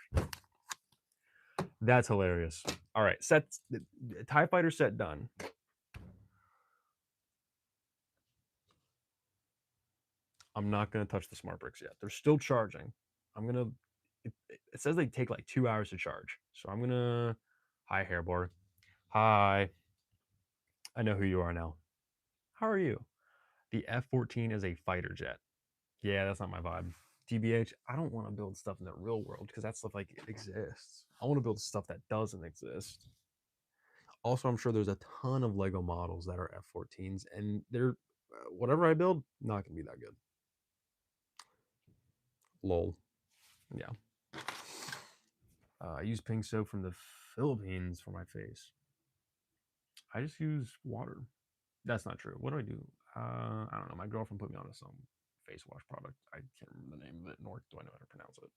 A: That's hilarious. All right, TIE Fighter set done. I'm not going to touch the smart bricks yet. They're still charging. It says they take like 2 hours to charge. So I'm going to, hi, Hairbar. Hi. I know who you are now. How are you? The F-14 is a fighter jet. Yeah, that's not my vibe. TBH, I don't want to build stuff in the real world because that stuff like exists. I want to build stuff that doesn't exist. Also, I'm sure there's a ton of Lego models that are F-14s, and they're whatever I build, not gonna be that good. Lol. Yeah. I use pink soap from the Philippines for my face. I just use water. That's not true. What do I do? I don't know. My girlfriend put me on some face wash product. I can't remember the name of it, nor do I know how to pronounce it.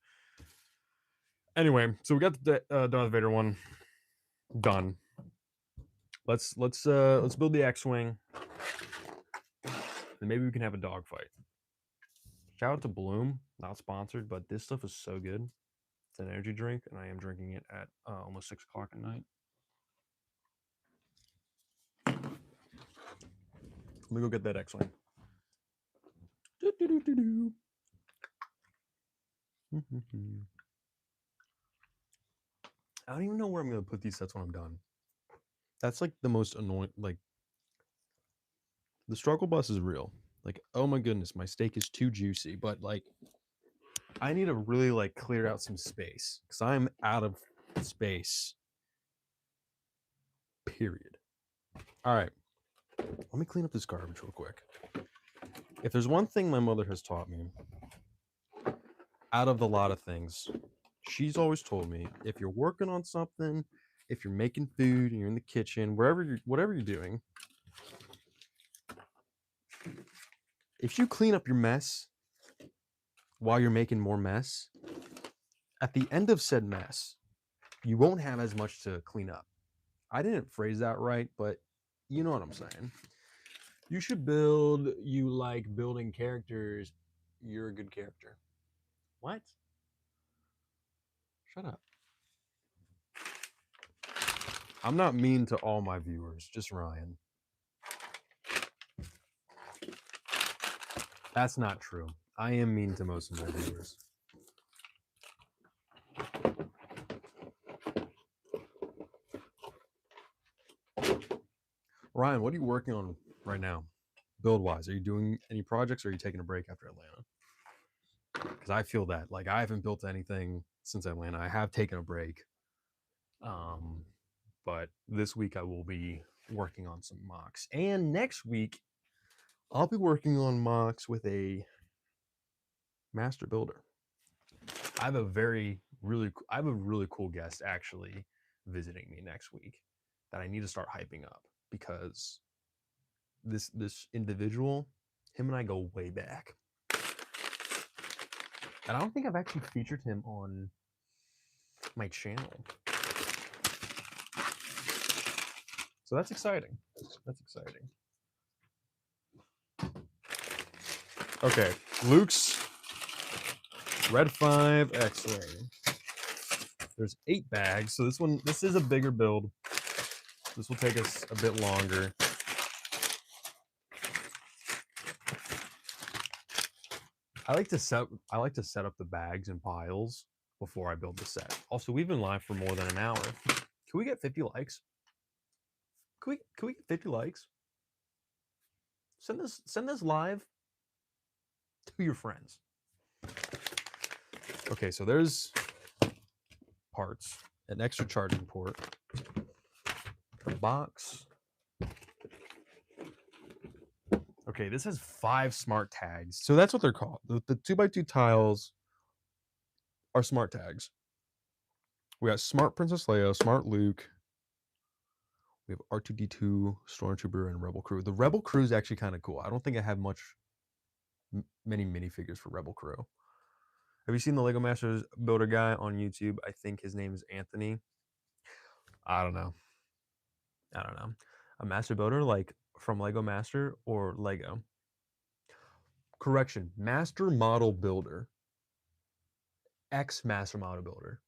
A: Anyway, so we got the Darth Vader one done. Let's build the X-wing, and maybe we can have a dogfight. Shout out to Bloom, not sponsored, but this stuff is so good. It's an energy drink, and I am drinking it at almost 6 o'clock at night. Let me go get that X-wing. I don't even know where I'm going to put these sets when I'm done. That's like the most annoying. Like, the struggle bus is real. Like, oh my goodness, my steak is too juicy. But like, I need to really like clear out some space because I'm out of space. Period. All right. Let me clean up this garbage real quick. If there's one thing my mother has taught me, out of the lot of things, she's always told me, if you're working on something, if you're making food and you're in the kitchen, whatever you're doing, if you clean up your mess while you're making more mess, at the end of said mess, you won't have as much to clean up. I didn't phrase that right, but you know what I'm saying. You should build, you like building characters, you're a good character. What? Shut up. I'm not mean to all my viewers, just Ryan. That's not true. I am mean to most of my viewers. Ryan, what are you working on right now, build-wise? Are you doing any projects or are you taking a break after Atlanta? because I feel that like I haven't built anything since Atlanta. I have taken a break, um, but this week I will be working on some mocks, and next week I'll be working on mocks with a master builder. I have a I have a really cool guest actually visiting me next week that I need to start hyping up because this individual, him and I go way back. And I don't think I've actually featured him on my channel. So that's exciting. That's exciting. Okay, Luke's Red 5 X-Ray. There's 8 bags, so this is a bigger build. This will take us a bit longer. I like to set up the bags in piles before I build the set. Also, we've been live for more than an hour. Can we get 50 likes? Can we get 50 likes? Send this live to your friends. Okay, so there's parts, an extra charging port, a box. Okay, this has 5 smart tags. So that's what they're called. The 2x2 tiles are smart tags. We got Smart Princess Leia, Smart Luke. We have R2D2, Stormtrooper, and Rebel Crew. The Rebel Crew is actually kind of cool. I don't think I have many minifigures for Rebel Crew. Have you seen the Lego Masters Builder guy on YouTube? I think his name is Anthony. I don't know. A master builder like from Lego Master or Lego? Correction, Master Model Builder. X Master Model Builder.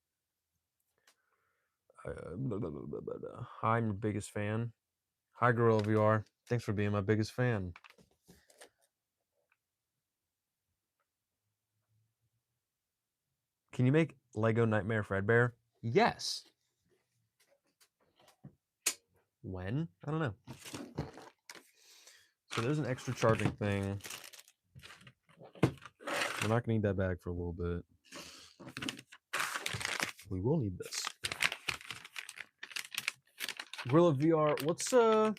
A: I'm your biggest fan. Hi, Gorilla VR. Thanks for being my biggest fan. Can you make Lego Nightmare Fredbear? Yes. When? I don't know. So there's an extra charging thing. We're not gonna need that bag for a little bit. We will need this. Gorilla VR, what's I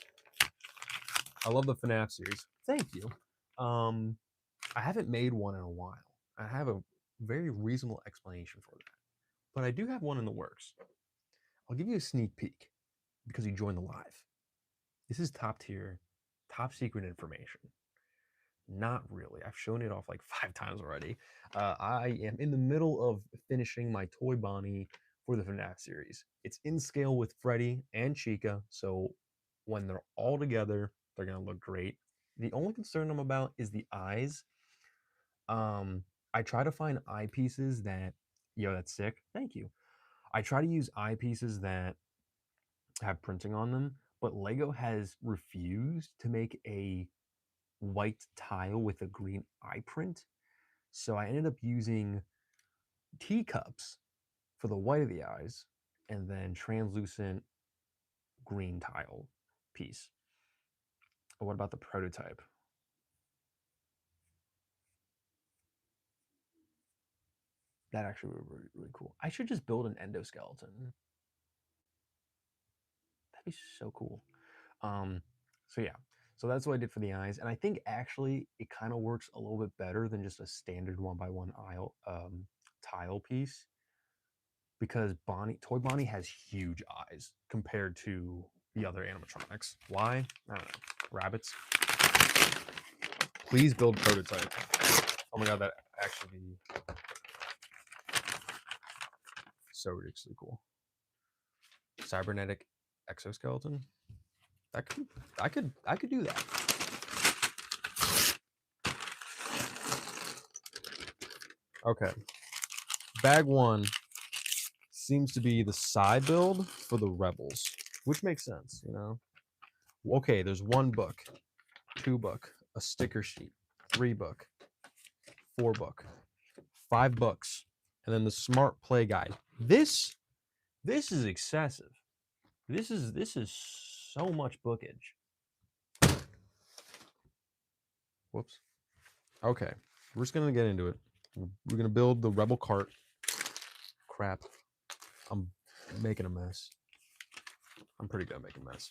A: love the FNAF series. Thank you. I haven't made one in a while. I have a very reasonable explanation for that. But I do have one in the works. I'll give you a sneak peek because you joined the live. This is top tier, top secret information. Not really. I've shown it off like 5 times already. I am in the middle of finishing my Toy Bonnie for the FNAF series. It's in scale with Freddy and Chica, so when they're all together, they're gonna look great. The only concern I'm about is the eyes. I try to find eyepieces that, yo, that's sick. Thank you. I try to use eyepieces that have printing on them, but Lego has refused to make a white tile with a green eye print. So I ended up using teacups for the white of the eyes and then translucent green tile piece. What about the prototype? That actually would be really, really cool. I should just build an endoskeleton. That'd be so cool. So yeah, so that's what I did for the eyes, and I think actually it kind of works a little bit better than just a standard 1x1 tile piece because Toy Bonnie has huge eyes compared to the other animatronics. Why? I don't know. Rabbits. Please build prototype. Oh my god, that actually be so ridiculously cool. Cybernetic exoskeleton. I could do that. Okay. Bag 1 seems to be the side build for the Rebels, which makes sense, you know. Okay, there's 1 book, 2 book, a sticker sheet, 3 book, 4 book, 5 books, and then the Smart Play Guide. This is excessive. This is so much bookage. Whoops. Okay, we're just gonna get into it. We're gonna build the rebel cart. Crap. I'm making a mess. I'm pretty good at making a mess.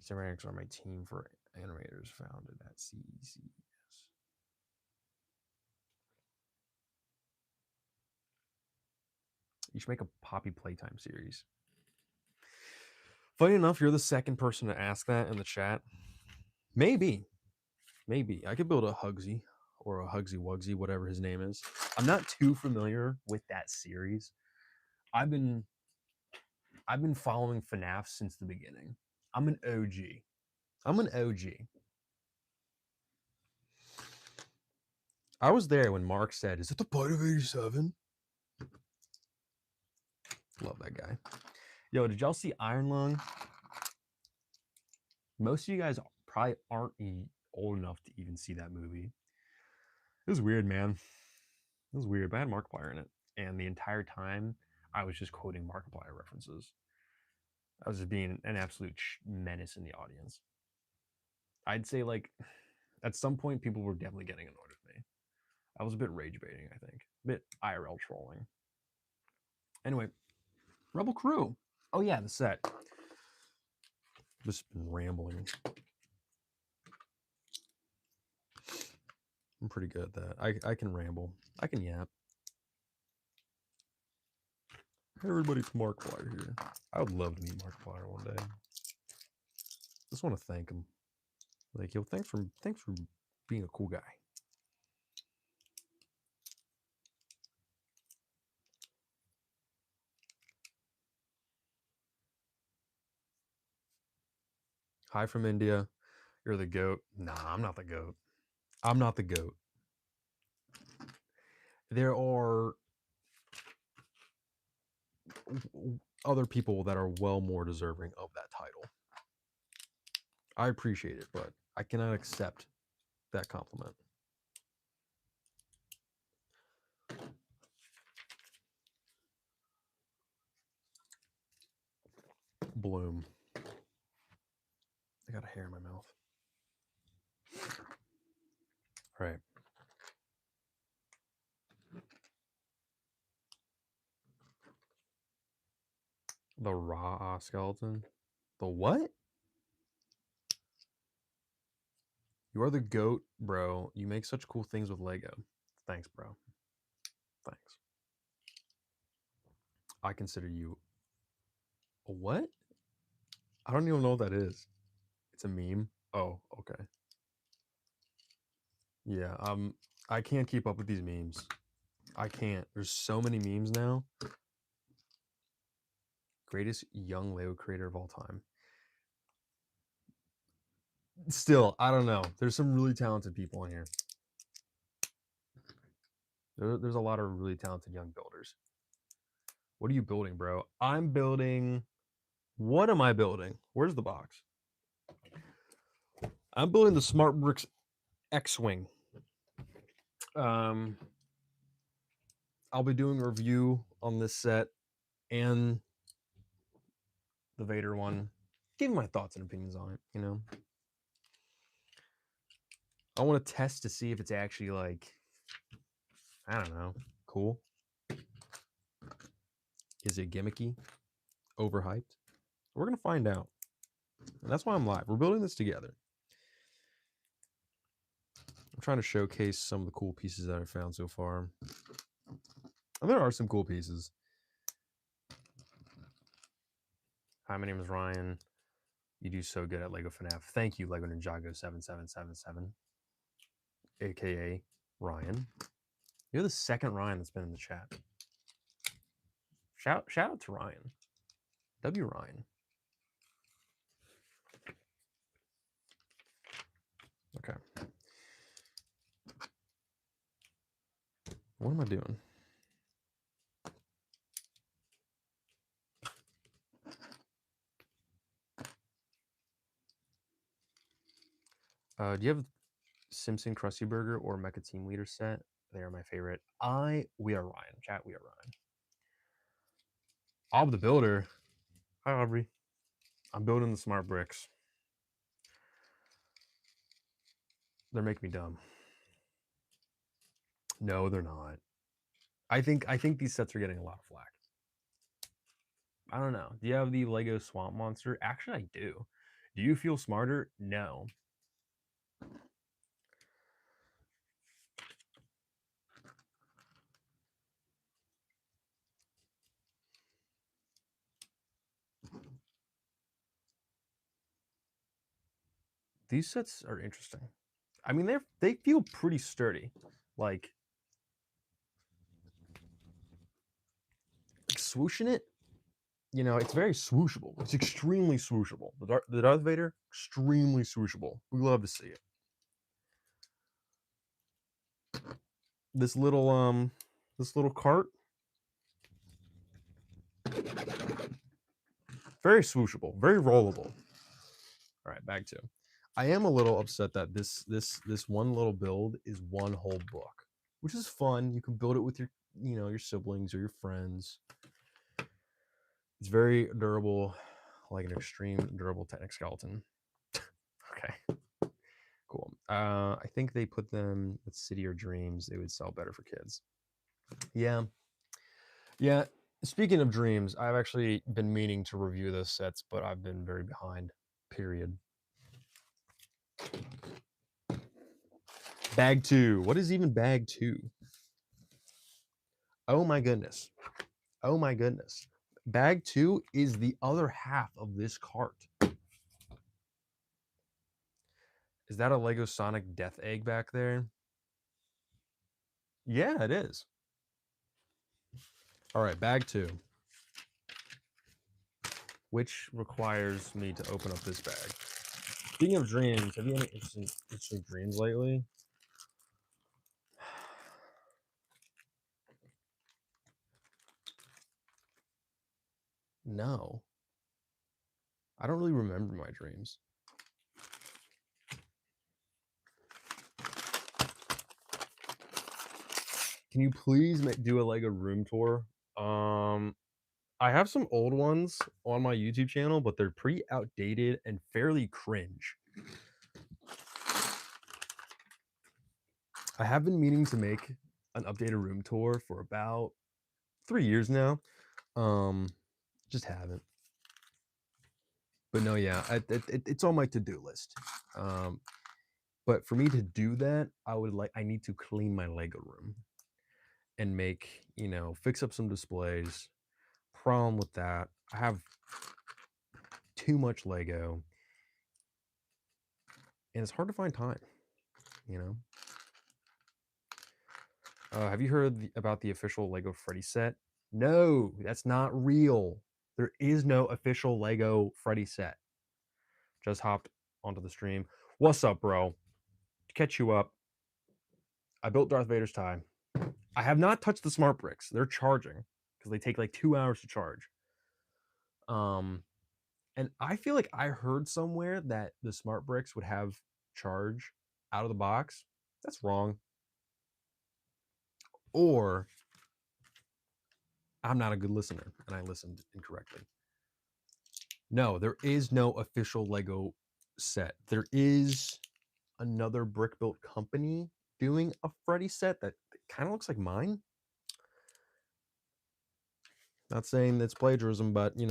A: Ceramics are my team for animators founded at CECS. You should make a Poppy Playtime series. Funny enough, you're the second person to ask that in the chat. Maybe. I could build a Hugsy or a Hugsy Wugsy, whatever his name is. I'm not too familiar with that series. I've been following FNAF since the beginning. I'm an OG. I was there when Mark said, "Is it the Bite of 87?" Love that guy. Yo, did y'all see Iron Lung? Most of you guys probably aren't old enough to even see that movie. It was weird, man. It was weird, but I had Markiplier in it. And the entire time, I was just quoting Markiplier references. I was just being an absolute menace in the audience. I'd say, like, at some point, people were definitely getting annoyed with me. I was a bit rage baiting, I think. A bit IRL trolling. Anyway, Rebel Crew. Oh, yeah, the set. Just been rambling. I'm pretty good at that. I can ramble. I can yap. Hey, everybody, it's Markiplier here. I would love to meet Markiplier one day. Just want to thank him. Like, yo, thanks for being a cool guy. Hi from India. You're the GOAT. Nah, I'm not the GOAT. I'm not the GOAT. There are other people that are well more deserving of that title. I appreciate it, but I cannot accept that compliment. Bloom. I got a hair in my mouth. All right. The raw skeleton. The what? You are the GOAT, bro. You make such cool things with Lego. Thanks, bro. Thanks. I consider you a what? I don't even know what that is. It's a meme. Oh, okay. Yeah, I can't keep up with these memes. I can't. There's so many memes now. Greatest young Lego creator of all time. Still, I don't know. There's some really talented people in here. There's a lot of really talented young builders. What are you building, bro? I'm building. What am I building? Where's the box? I'm building the Smart Bricks X-Wing. I'll be doing a review on this set and the Vader one. Giving my thoughts and opinions on it, you know. I want to test to see if it's actually, like, I don't know, cool. Is it gimmicky? Overhyped? We're going to find out. And that's why I'm live. We're building this together. I'm trying to showcase some of the cool pieces that I found so far. And there are some cool pieces. Hi, my name is Ryan. You do so good at Lego FNAF. Thank you, Lego Ninjago7777, aka Ryan. You're the second Ryan that's been in the chat. Shout out to Ryan. W Ryan. Okay. What am I doing? Do you have Simpson Krusty Burger or Mecha Team Leader set? They are my favorite. We are Ryan. Chat, we are Ryan. Ob the Builder. Hi, Aubrey. I'm building the smart bricks. They're making me dumb. No, they're not. I think these sets are getting a lot of flack. I don't know. Do you have the Lego Swamp Monster? Actually, I do. Do you feel smarter? No. These sets are interesting. I mean, they feel pretty sturdy. Like swooshing it, it's very swooshable. It's extremely swooshable. The Darth Vader, extremely swooshable. We love to see it. This little cart, very swooshable, very rollable. All right, back to. I am a little upset that this one little build is one whole book, which is fun. You can build it with your siblings or your friends. It's very durable, like an extreme durable Technic skeleton. Okay, cool. I think they put them with City or Dreams. They would sell better for kids. Yeah, yeah. Speaking of dreams, I've actually been meaning to review those sets, but I've been very behind. Period. Bag 2. What is even bag 2? Oh my goodness. Oh my goodness. Bag 2 is the other half of this cart. Is that a Lego Sonic Death Egg back there? Yeah, it is. All right, bag 2. Which requires me to open up this bag. Speaking of dreams, have you had any interesting dreams lately? No. I don't really remember my dreams. Can you please do a Lego room tour? I have some old ones on my YouTube channel, but they're pretty outdated and fairly cringe. I have been meaning to make an updated room tour for about 3 years now. Just haven't. But no, yeah, it's on my to-do list. But for me to do that, I need to clean my Lego room and fix up some displays. Problem with that, I have too much Lego, and it's hard to find time. You know. Have you heard about the official Lego Freddy set? No, that's not real. There is no official Lego Freddy set. Just hopped onto the stream. What's up, bro? To catch you up, I built Darth Vader's tie. I have not touched the smart bricks. They're charging because they take like 2 hours to charge. And I feel like I heard somewhere that the smart bricks would have charge out of the box. That's wrong. Or I'm not a good listener and I listened incorrectly. No, there is no official Lego set. There is another brick built company doing a Freddy set that kind of looks like mine. Not saying it's plagiarism, but I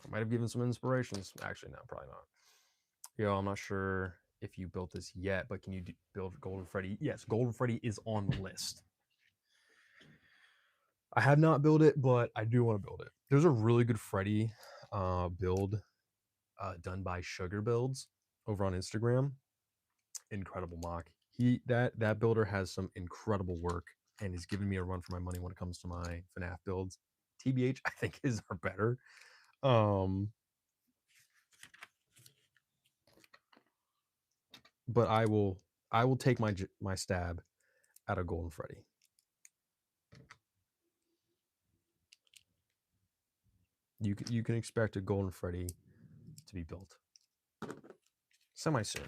A: might have given some inspirations. Actually, no, probably not. Yo, I'm not sure if you built this yet, but can you build Golden Freddy? Yes, Golden Freddy is on the list. I have not built it, but I do want to build it. There's a really good Freddy build done by Sugar Builds over on Instagram. Incredible mock. That builder has some incredible work and is giving me a run for my money when it comes to my FNAF builds. TBH, I think his are better. But I will take my stab at a Golden Freddy. You can expect a Golden Freddy to be built semi soon.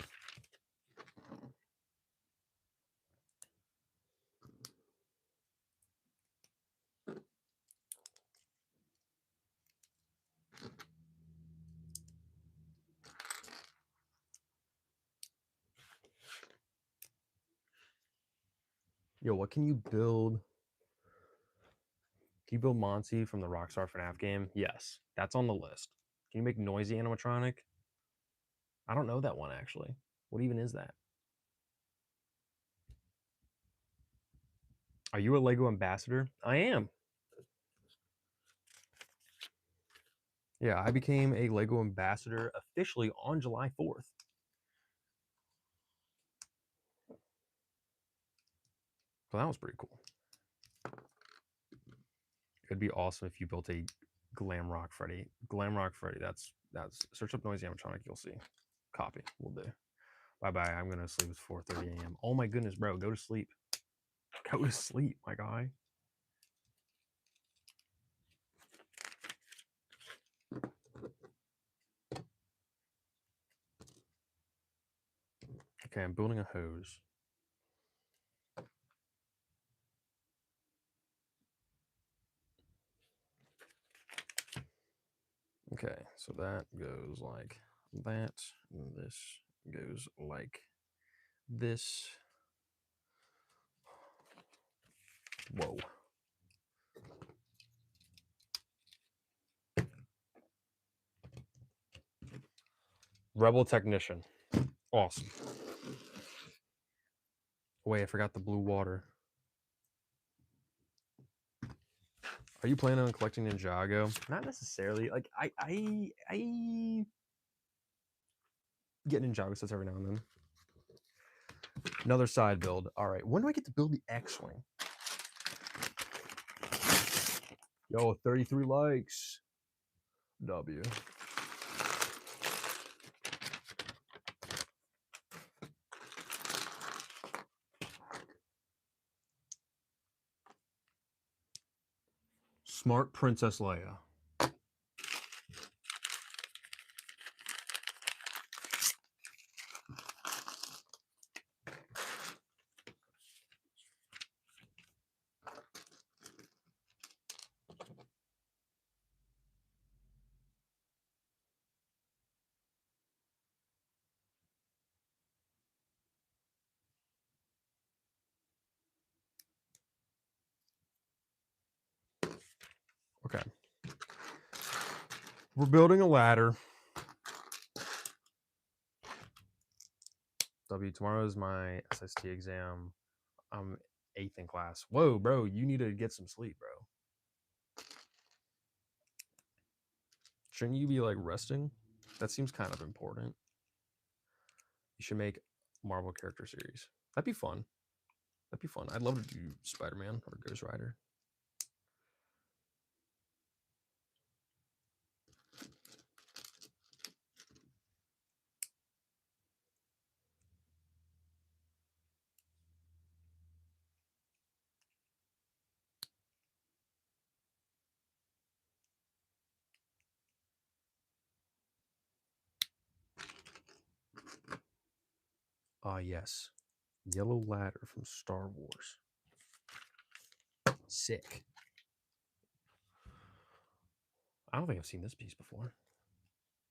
A: Yo, what can you build? Can you build Monty from the Rockstar FNAF game? Yes, that's on the list. Can you make noisy animatronic? I don't know that one actually. What even is that? Are you a Lego ambassador? I am. Yeah, I became a Lego ambassador officially on July 4th. So that was pretty cool. It'd be awesome if you built a Glam Rock Freddy. Glam Rock Freddy. That's search up noisy animatronic. You'll see. Copy. We'll do. Bye bye. I'm gonna sleep. It's 4:30 a.m. Oh my goodness, bro. Go to sleep. Go to sleep, my guy. Okay, I'm building a hose. Okay, so that goes like that. And this goes like this. Whoa. Rebel Technician. Awesome. Wait, I forgot the blue water. Are you planning on collecting Ninjago? Not necessarily. Like I get Ninjago sets every now and then. Another side build. All right. When do I get to build the X-Wing? Yo, 33 likes. W. Smart Princess Leia. Okay. We're building a ladder. W, tomorrow is my SST exam. I'm 8th in class. Whoa, bro, you need to get some sleep, bro. Shouldn't you be like resting? That seems kind of important. You should make Marvel character series. That'd be fun. That'd be fun. I'd love to do Spider-Man or Ghost Rider. Ah, yes. Yellow ladder from Star Wars. Sick. I don't think I've seen this piece before.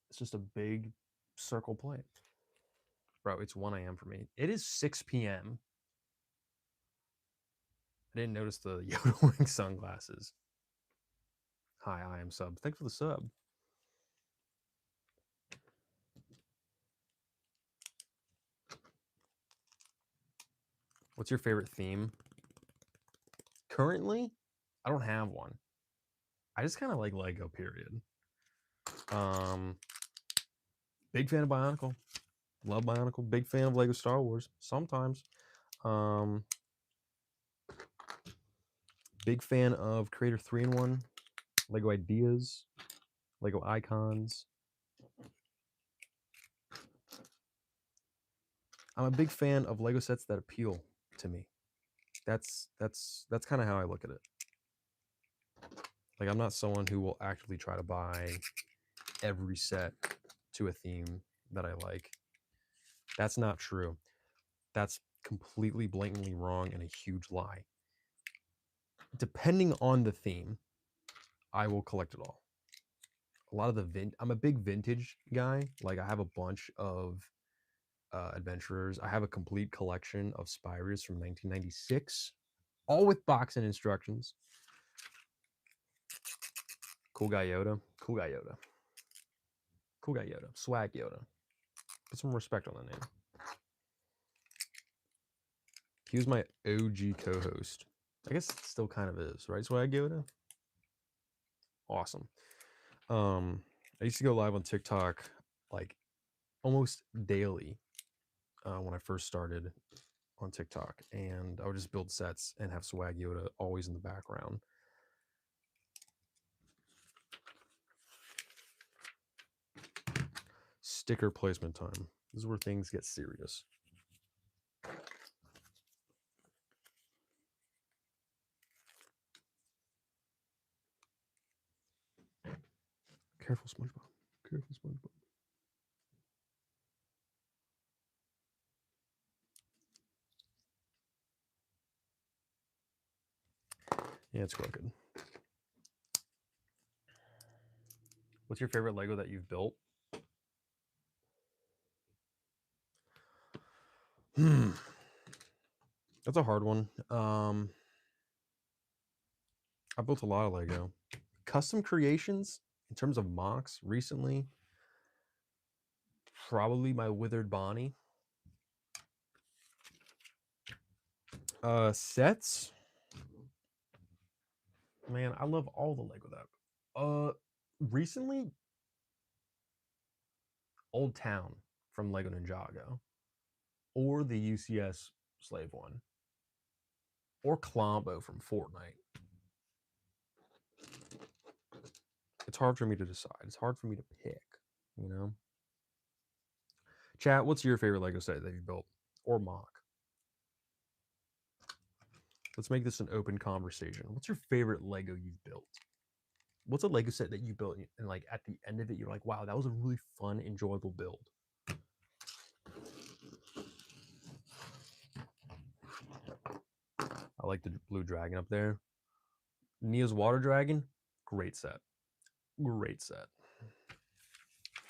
A: It's just a big circle plate. Bro, it's 1 a.m. for me. It is 6 p.m. I didn't notice the yodeling sunglasses. Hi, I am sub. Thanks for the sub. What's your favorite theme? Currently, I don't have one. I just kind of like Lego, period. Big fan of Bionicle. Love Bionicle. Big fan of Lego Star Wars. Sometimes. Big fan of Creator 3-in-1. Lego Ideas. Lego Icons. I'm a big fan of Lego sets that appeal to me. That's kind of how I look at it. Like, I'm not someone who will actively try to buy every set to a theme that I like. That's not true. That's completely blatantly wrong and a huge lie. Depending on the theme, I will collect it all. A lot of the I'm a big vintage guy. Like, I have a bunch of adventurers. I have a complete collection of Spyrius from 1996. all with boxing instructions. Cool guy Yoda. Cool guy Yoda. Cool guy Yoda. Swag Yoda. Put some respect on the name. He was my OG co-host. I guess it still kind of is, right? Swag Yoda? Awesome. I used to go live on TikTok like almost daily when I first started on TikTok, and I would just build sets and have Swag Yoda always in the background. Sticker placement time. This is where things get serious. Careful, SpongeBob. Careful, SpongeBob. Yeah, it's crooked. What's your favorite Lego that you've built? That's a hard one. I built a lot of Lego. Custom creations in terms of mocks recently, probably my Withered Bonnie. Sets. Man, I love all the Lego that. Recently, Old Town from Lego Ninjago, or the UCS Slave one, or Clombo from Fortnite. It's hard for me to decide. It's hard for me to pick, you know? Chat, what's your favorite Lego set that you built or mock? Let's make this an open conversation. What's your favorite Lego you've built? What's a Lego set that you built and like at the end of it, you're like, wow, that was a really fun, enjoyable build? I like the blue dragon up there. Neo's water dragon, great set. Great set.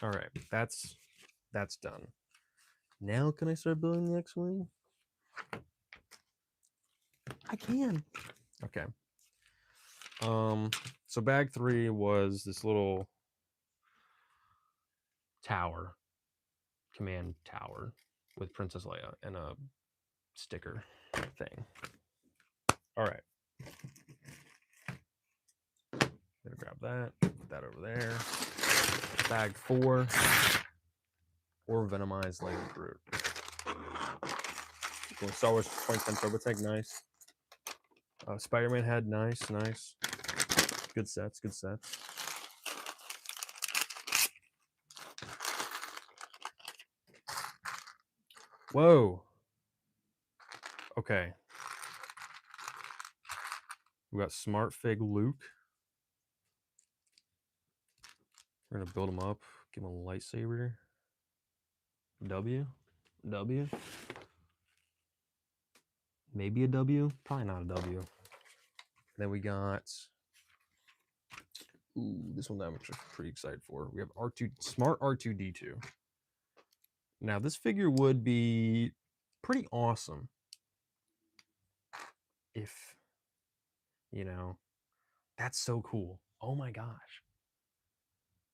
A: All right, that's done. Now can I start building the X-Wing? I can. Okay. So bag 3 was this little tower, command tower with Princess Leia and a sticker thing. All right. Gonna grab that, put that over there. Bag 4, or Venomized Lego Groot. Cool. Star Wars 2010 Turbo Tank, nice. Spider-Man head, nice. Good sets. Whoa. Okay. We got Smart Fig Luke. We're gonna build him up, give him a lightsaber. W. Maybe a W. Probably not a W. Then we got. Ooh, this one I'm pretty excited for. We have R2, Smart R2D2. Now this figure would be pretty awesome if, you know, that's so cool. Oh my gosh.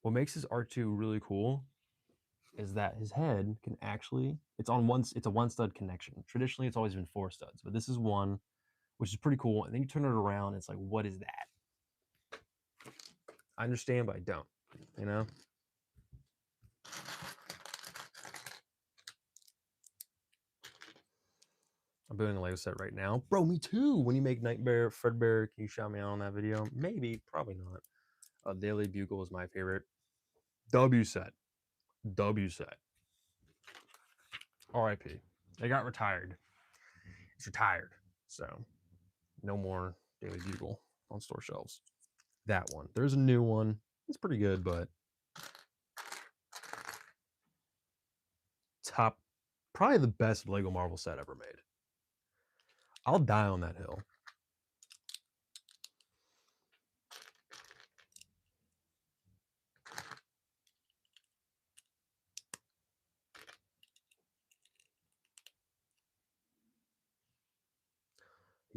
A: What makes this R2 really cool is that his head can actually, it's a one stud connection. Traditionally, it's always been 4 studs, but this is one, which is pretty cool. And then you turn it around, and it's like, what is that? I understand, but I don't, you know? I'm building a Lego set right now. Bro, me too. When you make Nightmare, Fredbear, can you shout me out on that video? Maybe, probably not. Daily Bugle is my favorite. W set. RIP. They got retired. It's retired. So, no more Daily Bugle on store shelves. That one. There's a new one. It's pretty good, but probably the best Lego Marvel set ever made. I'll die on that hill.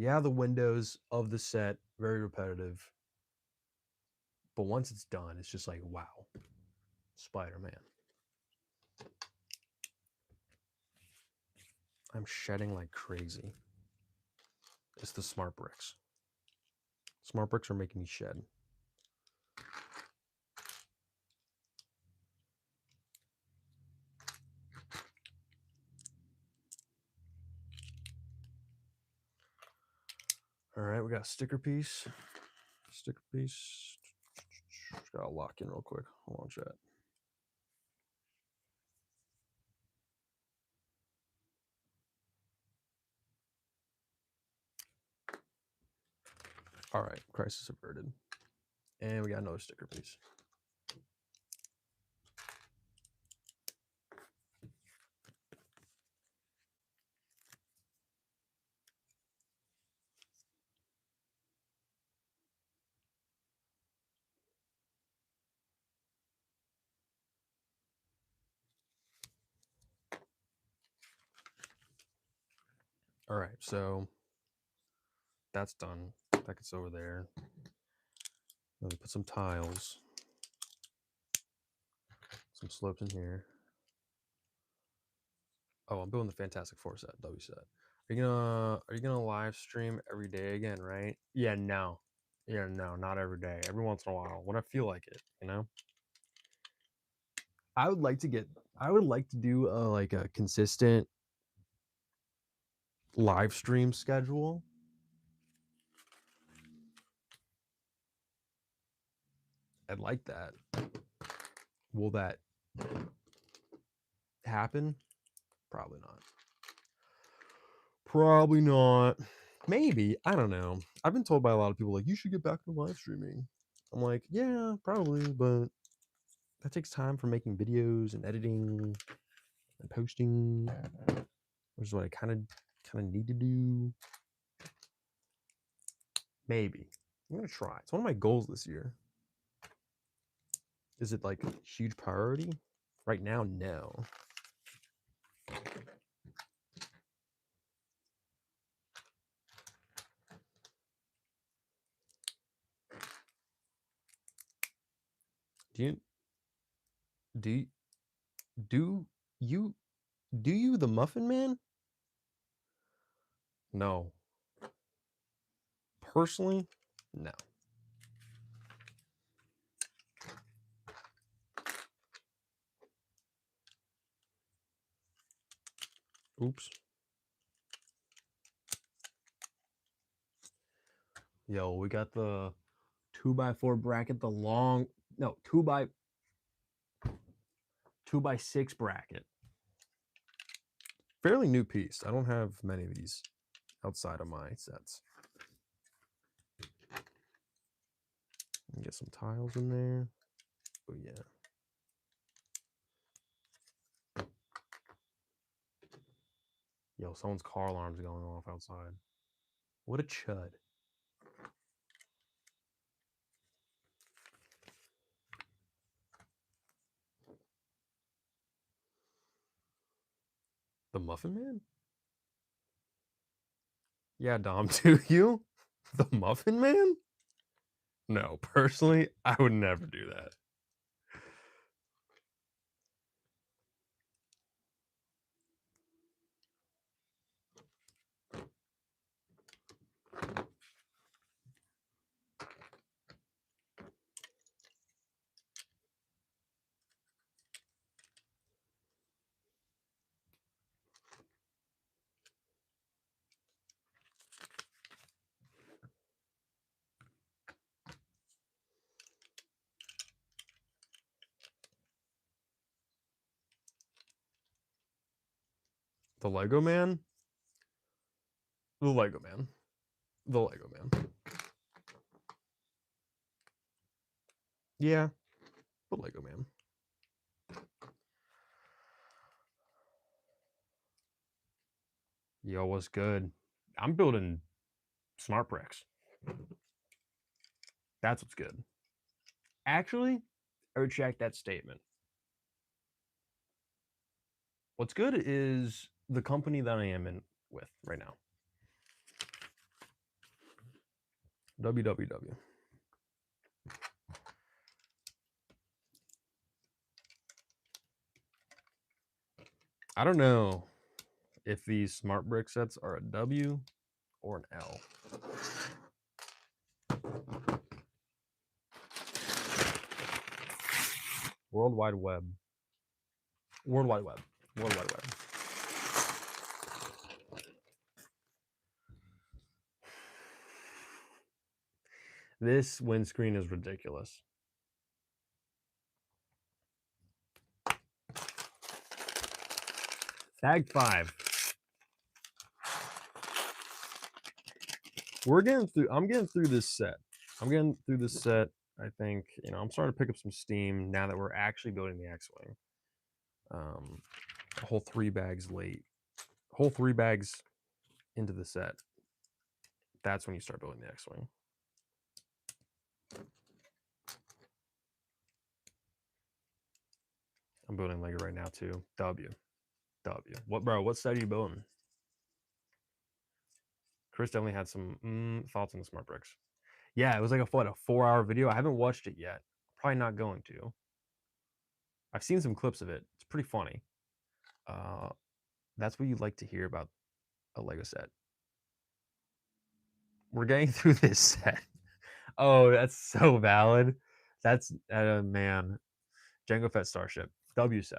A: Yeah, the windows of the set, very repetitive. But once it's done, it's just like, wow, Spider-Man. I'm shedding like crazy. It's the smart bricks. Smart bricks are making me shed. All right, we got a sticker piece. Sticker piece. Just gotta lock in real quick. Hold on, chat. All right, crisis averted. And we got another sticker piece. All right, so that's done. That gets over there. Let me put some tiles, some slopes in here. Oh, I'm building the Fantastic Four set, W set. Are you gonna live stream every day again, right? Yeah, no. Yeah, no, not every day. Every once in a while, when I feel like it, you know? I would like to do like a consistent live stream schedule. I'd like that. Will that happen? Probably not. Probably not. Maybe. I don't know. I've been told by a lot of people like you should get back to live streaming. I'm like, yeah, probably, but that takes time for making videos and editing and posting, which is what I kind of need to do. Maybe. I'm gonna try. It's one of my goals this year. Is it like a huge priority? Right now, no. Do you do you, do you do you the Muffin Man? No. Personally, no. Oops. Yo, we got the 2x4 bracket, the long no 2x6 bracket. Fairly new piece. I don't have many of these outside of my sets. Get some tiles in there. Oh yeah. Yo, someone's car alarm's going off outside. What a chud. The Muffin Man? Yeah, Dom, do you? The Muffin Man? No, personally, I would never do that. The Lego Man? The Lego Man. The Lego Man. Yeah, the Lego Man. Yo, what's good? I'm building smart bricks. That's what's good. Actually, I retract that statement. What's good is the company that I am in with right now. www. I don't know if these smart brick sets are a W or an L. World Wide Web. World Wide Web. World Wide Web. This windscreen is ridiculous. Tag 5. I'm getting through this set. I think, I'm starting to pick up some steam now that we're actually building the X-Wing. A whole 3 bags late. Whole 3 bags into the set. That's when you start building the X-Wing. I'm building Lego right now too. W. What set are you building? Chris definitely had some thoughts on the smart bricks. Yeah, it was like a 4-hour video. I haven't watched it yet. Probably not going to. I've seen some clips of it. It's pretty funny. That's what you'd like to hear about a Lego set. We're getting through this set. Oh, that's so valid. That's man. Jango Fett Starship. W set.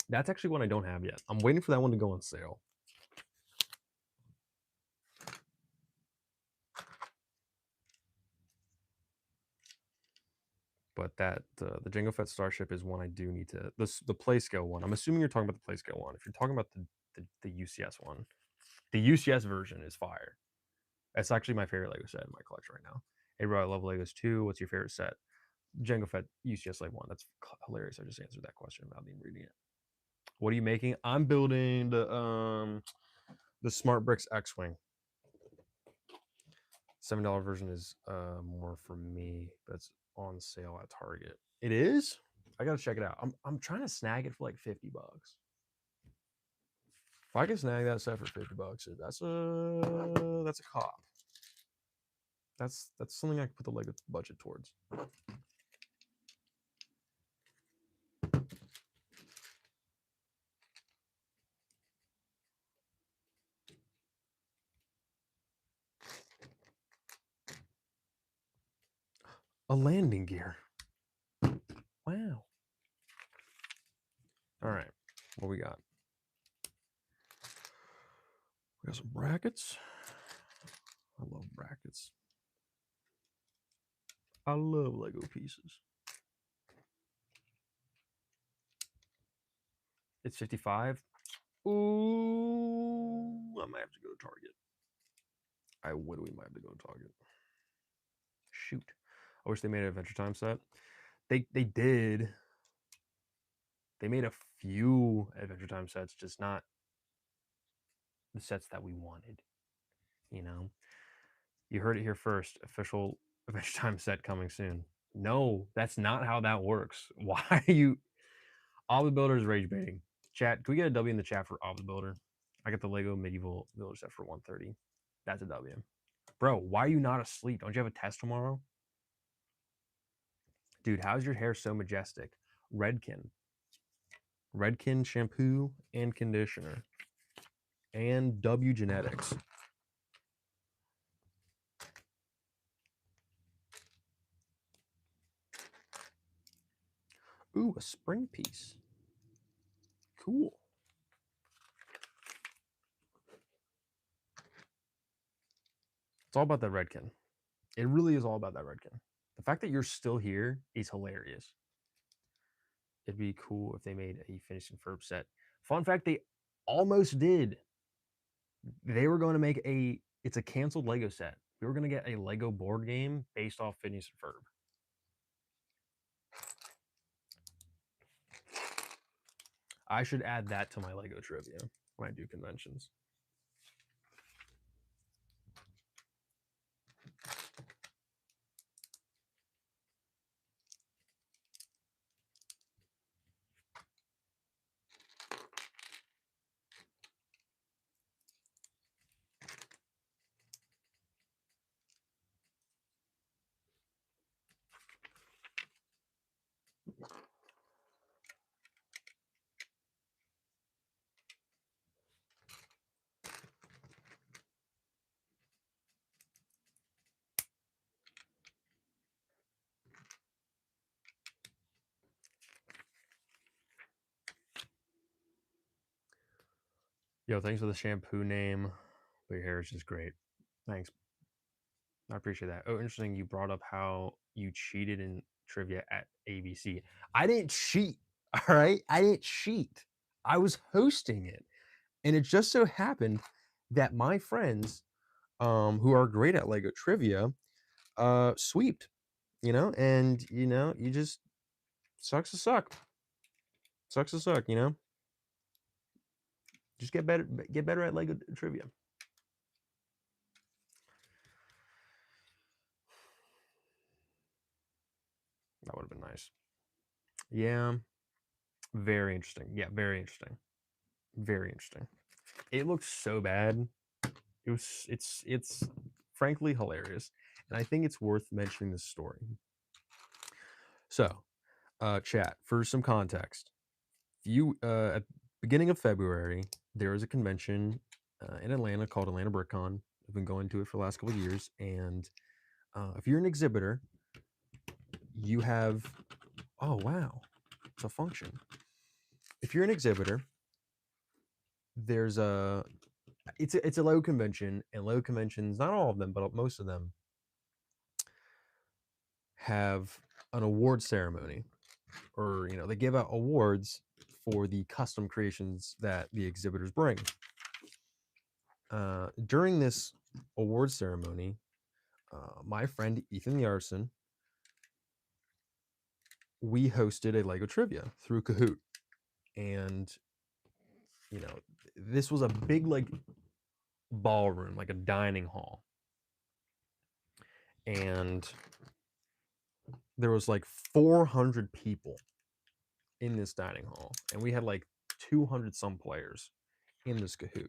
A: That's actually one I don't have yet. I'm waiting for that one to go on sale. But that the Jango Fett Starship is one I do need to. The play scale one. I'm assuming you're talking about the play scale one. If you're talking about the UCS one, the UCS version is fire. That's actually my favorite Lego set in my collection right now. Hey bro, I love Legos too. What's your favorite set? Jango Fett UCS Leg 1. That's hilarious. I just answered that question without even reading it. What are you making? I'm building the Smart Bricks X-Wing. $7 version is more for me, but it's on sale at Target. It is? I gotta check it out. I'm trying to snag it for like $50. If I can snag that set for $50, that's a cop. That's something I can put the Lego budget towards. A landing gear. Wow. All right, what we got? We got some brackets. I love brackets. I love Lego pieces. It's 55. Ooh, I might have to go to Target. I literally might have to go to Target. Shoot. I wish they made an Adventure Time set. They did. They made a few Adventure Time sets, just not the sets that we wanted. You heard it here first. Official Adventure Time set coming soon. No, that's not how that works. Why are you? All the Builders rage baiting. Chat, can we get a W in the chat for All the Builder? I got the Lego Medieval Builder set for 130. That's a W. Bro, why are you not asleep? Don't you have a test tomorrow? Dude, how's your hair so majestic? Redken shampoo and conditioner. And W Genetics. Ooh, a spring piece. Cool. It's all about that Redken. It really is all about that Redken. The fact that you're still here is hilarious. It'd be cool if they made a finished and Ferb set. Fun fact, they almost did. They were going to make it's a canceled Lego set. We were going to get a Lego board game based off Phineas and Ferb. I should add that to my Lego trivia when I do conventions. Yo, thanks for the shampoo name. But your hair is just great. Thanks. I appreciate that. Oh, interesting. You brought up how you cheated in trivia at ABC. I didn't cheat. All right. I didn't cheat. I was hosting it. And it just so happened that my friends, who are great at Lego trivia, sweeped, and you just sucks to suck. Sucks to suck, Just get better at Lego trivia. That would have been nice. Yeah. Very interesting. Yeah, very interesting. Very interesting. It looks so bad. It's frankly hilarious. And I think it's worth mentioning this story. So, chat, for some context, you at beginning of February, there is a convention in Atlanta called Atlanta BrickCon. I've been going to it for the last couple of years, and if you're an exhibitor, you have oh wow, it's a function. If you're an exhibitor, there's a it's a low convention, and low conventions, not all of them, but most of them have an award ceremony, or they give out awards for the custom creations that the exhibitors bring. During this award ceremony, my friend Ethan the Arson, we hosted a Lego trivia through Kahoot, and this was a big ballroom, like a dining hall, and there was 400 people in this dining hall, and we had 200 some players in this Kahoot.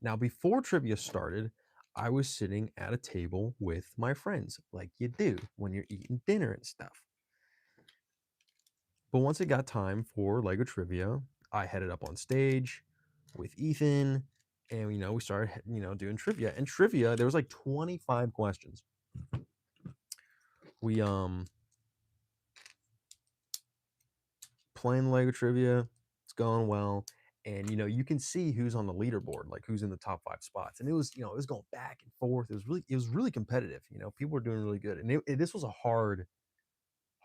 A: Now, before trivia started, I was sitting at a table with my friends, like you do when you're eating dinner and stuff. But once it got time for Lego trivia, I headed up on stage with Ethan, and we started doing trivia. And trivia, there was 25 questions. We playing Lego trivia, it's going well, and you can see who's on the leaderboard, like who's in the top 5 spots. And it was going back and forth. It was really competitive. People were doing really good, and this was a hard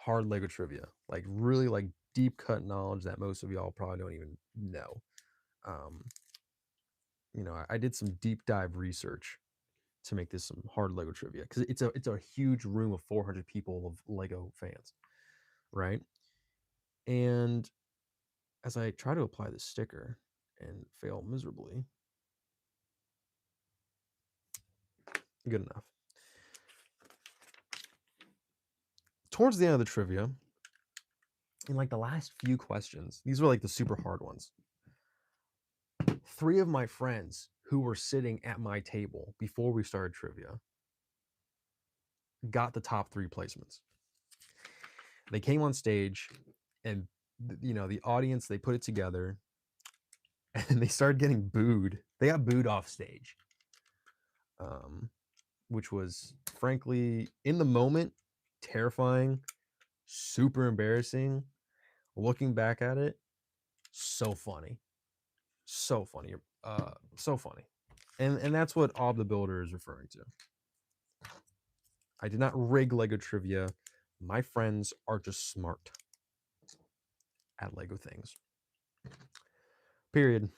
A: Lego trivia, really deep cut knowledge that most of y'all probably don't even know. um I did some deep dive research to make this some hard Lego trivia, because it's a huge room of 400 people of Lego fans, right? And as I try to apply the sticker and fail miserably, good enough. Towards the end of the trivia, in the last few questions, these were the super hard ones. 3 of my friends who were sitting at my table before we started trivia got the top 3 placements. They came on stage, and the audience, they put it together, and they started getting booed. They got booed off stage, which was frankly, in the moment, terrifying, super embarrassing. Looking back at it, so funny, so funny, so funny. And that's what Ob the Builder is referring to. I did not rig Lego trivia. My friends are just smart at Lego things. Period.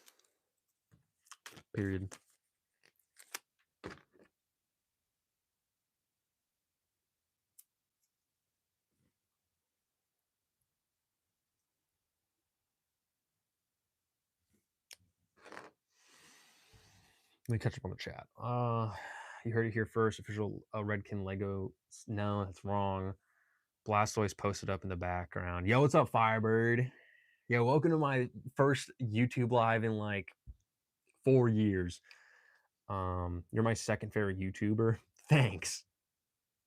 A: Period. Let me catch up on the chat. You heard it here first. Official Redkin Lego. No, that's wrong. Blastoise posted up in the background. Yo, what's up, Firebird? Yo, welcome to my first YouTube live in 4 years. You're my second favorite YouTuber. Thanks.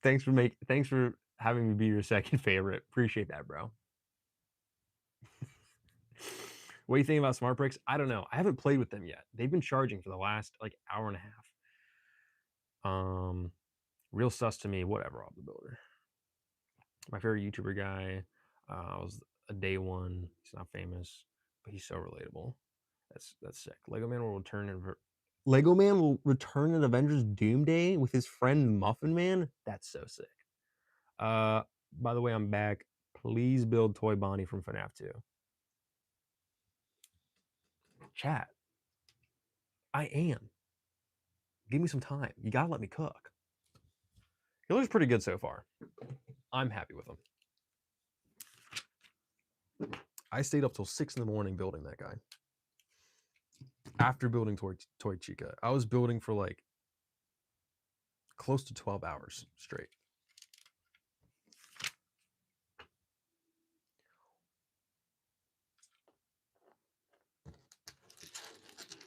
A: Thanks for having me be your second favorite. Appreciate that, bro. What do you think about smart bricks? I don't know. I haven't played with them yet. They've been charging for the last hour and a half. Real sus to me. Whatever, I'll the builder. My favorite YouTuber guy was a day one. He's not famous, but he's so relatable. That's sick. Lego Man will return in Avengers Doomsday with his friend Muffin Man. That's so sick. By the way, I'm back. Please build Toy Bonnie from FNAF 2. Chat. I am. Give me some time. You gotta let me cook. He looks pretty good so far. I'm happy with him. I stayed up till 6 in the morning building that guy. After building Toy Chica, I was building for like close to 12 hours straight.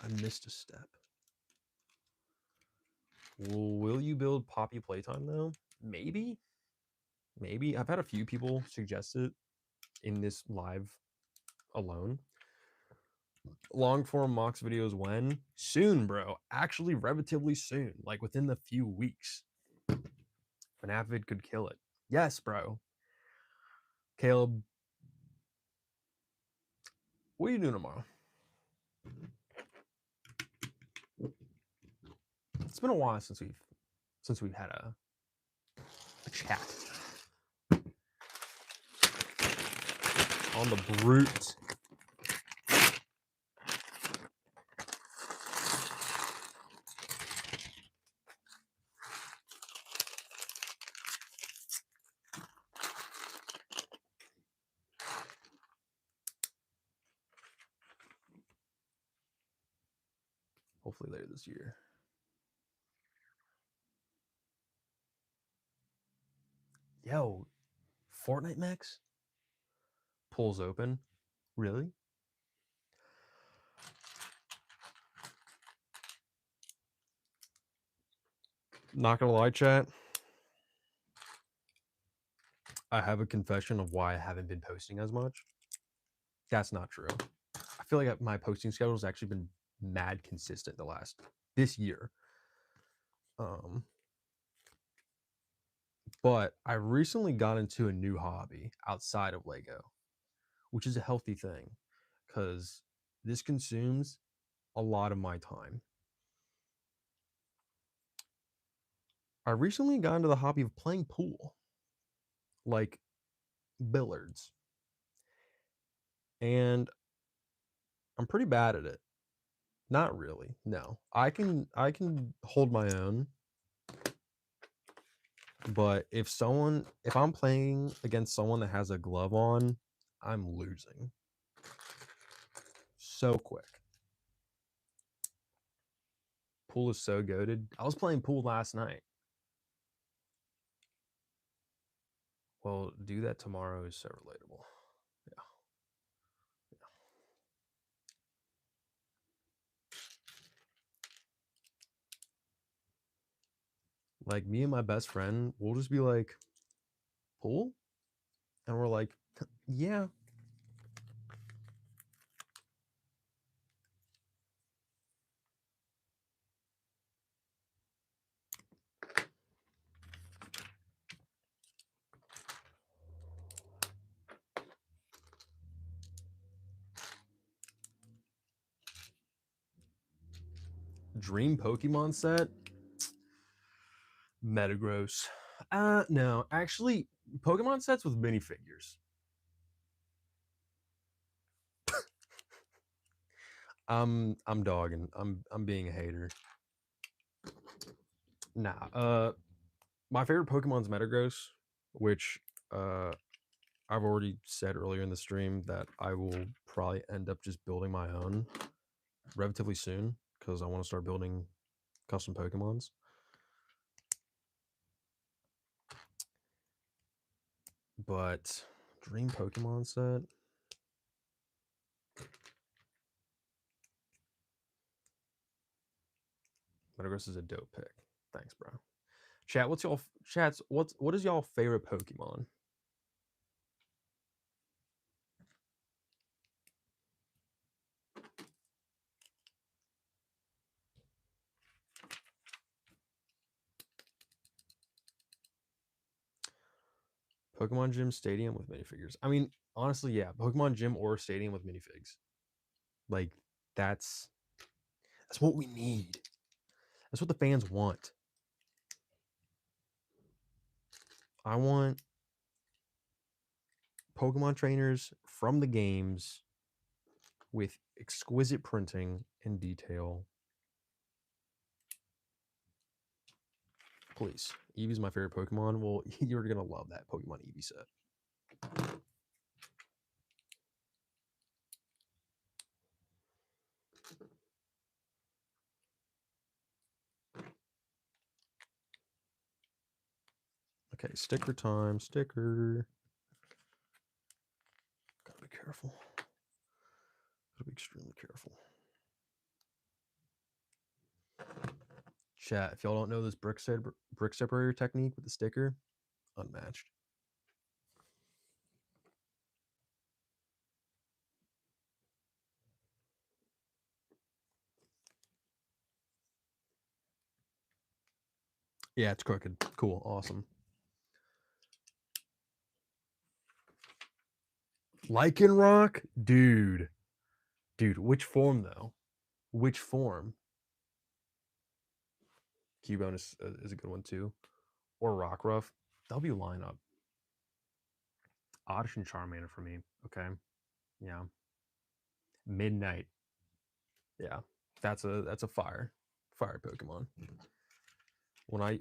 A: I missed a step. Will you build Poppy Playtime though? Maybe. Maybe. I've had a few people suggest it in this live alone. Long form Mox videos when? Soon, bro. Actually, relatively soon. Like within the few weeks. FNAF vid could kill it. Yes, bro. Caleb, what are you doing tomorrow? It's been a while since we've had a chat. On the brute. Hopefully later this year. Yo, Fortnite Max? Pulls open. Really? Not gonna lie, chat. I have a confession of why I haven't been posting as much. That's not true. I feel like my posting schedule has actually been mad consistent this year. But I recently got into a new hobby outside of Lego, which is a healthy thing because this consumes a lot of my time. I recently got into the hobby of playing pool, like billiards. And I'm pretty bad at it. Not really. No. I can hold my own. But if I'm playing against someone that has a glove on, I'm losing so quick. Pool is so goated. I was playing pool last night. Well, do that tomorrow is so relatable. Yeah. Like me and my best friend, we'll just be like, pool? And we're like, yeah. Dream Pokemon set? Metagross. No, actually, Pokemon sets with minifigures. I'm dogging. I'm being a hater. Nah. My favorite Pokemon's Metagross, which I've already said earlier in the stream that I will probably end up just building my own relatively soon because I want to start building custom Pokemons. But Dream Pokemon set. Metagross is a dope pick. Thanks, bro. Chat, what is y'all favorite Pokemon? Pokemon Gym Stadium with minifigures. I mean, honestly, yeah, Pokemon Gym or Stadium with minifigs. Like
B: That's what we need. That's what the fans want. I want Pokemon trainers from the games with exquisite printing and detail. Please. Eevee's my favorite Pokemon. Well, you're going to love that Pokemon Eevee set. Okay, sticker time. Sticker. Gotta be careful. Gotta be extremely careful. Chat, if y'all don't know this brick separator technique with the sticker, unmatched. Yeah, it's crooked. Cool. Awesome. Lycanroc? Dude. Dude, which form, though? Which form? Cubone is a good one, too. Or Rockruff. W lineup. Oddish and Charmander for me. Okay. Yeah. Midnight. Yeah. That's a fire Pokemon. When I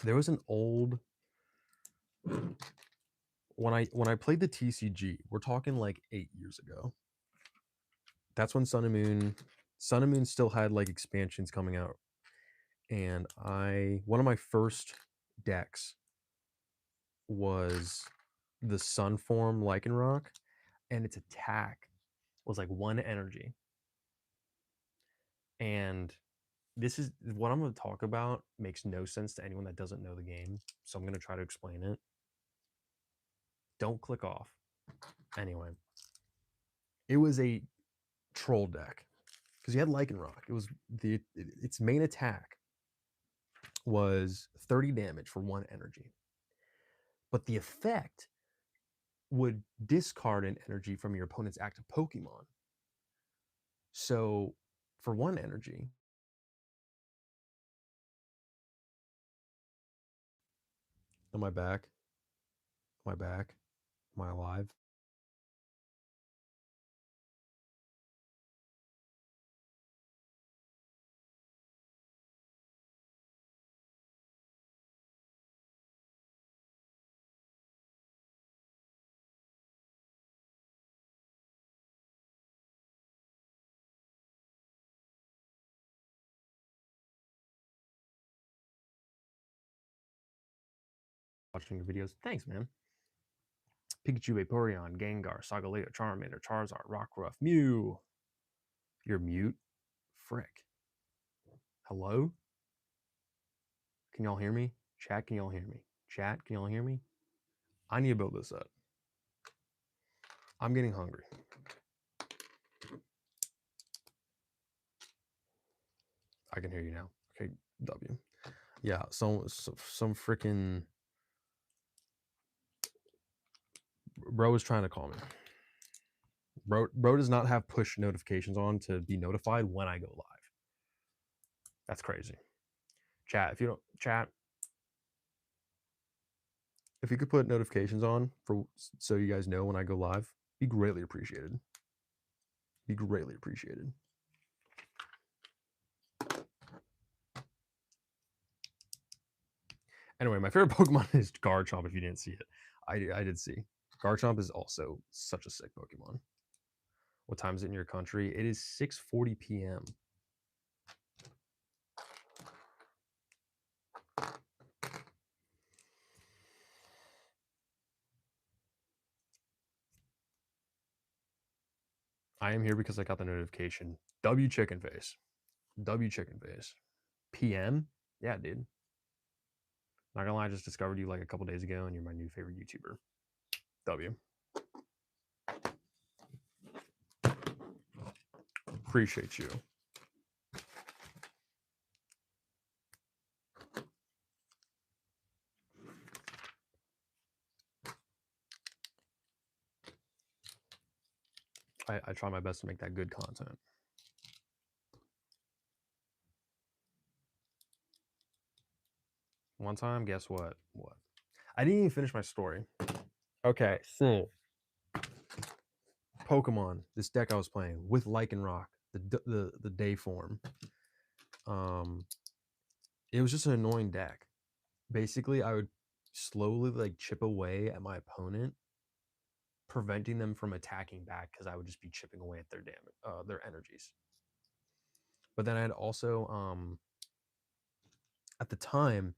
B: there was an old when I played the TCG, we're talking like 8 years ago. That's when Sun and Moon still had like expansions coming out. And one of my first decks was the Sun form Lycanroc, and its attack was like 1 energy. And this is what I'm going to talk about makes no sense to anyone that doesn't know the game. So I'm going to try to explain it. Don't click off. Anyway, it was a troll deck because you had Lycanroc. It was its main attack was 30 damage for 1 energy. But the effect would discard an energy from your opponent's active Pokemon. So for 1 energy, am I back? Am I back? Am I alive? Watching your videos. Thanks, man. Pikachu, Vaporeon, Gengar, Sagaleo, Charmander, Charizard, Rockruff, Mew. You're mute? Frick. Hello? Can y'all hear me? Chat, can y'all hear me? Chat, can y'all hear me? I need to build this up. I'm getting hungry. I can hear you now. Okay, W. Yeah, some freaking bro is trying to call me. Bro does not have push notifications on to be notified when I go live. That's crazy. Chat, if you could put notifications on so you guys know when I go live, be greatly appreciated. Be greatly appreciated. Anyway, my favorite Pokemon is Garchomp. If you didn't see it, I did see. Garchomp is also such a sick Pokemon. What time is it in your country? It is 6:40 p.m. I am here because I got the notification. W chicken face. W chicken face. PM? Yeah, dude. Not gonna lie, I just discovered you like a couple days ago and you're my new favorite YouTuber. W. Appreciate you. I try my best to make that good content. One time, guess what? What? I didn't even finish my story. Okay, so Pokemon, this deck I was playing with Lycanroc, the day form. It was just an annoying deck. Basically, I would slowly like chip away at my opponent, preventing them from attacking back because I would just be chipping away at their damage, their energies. But then I'd also, at the time,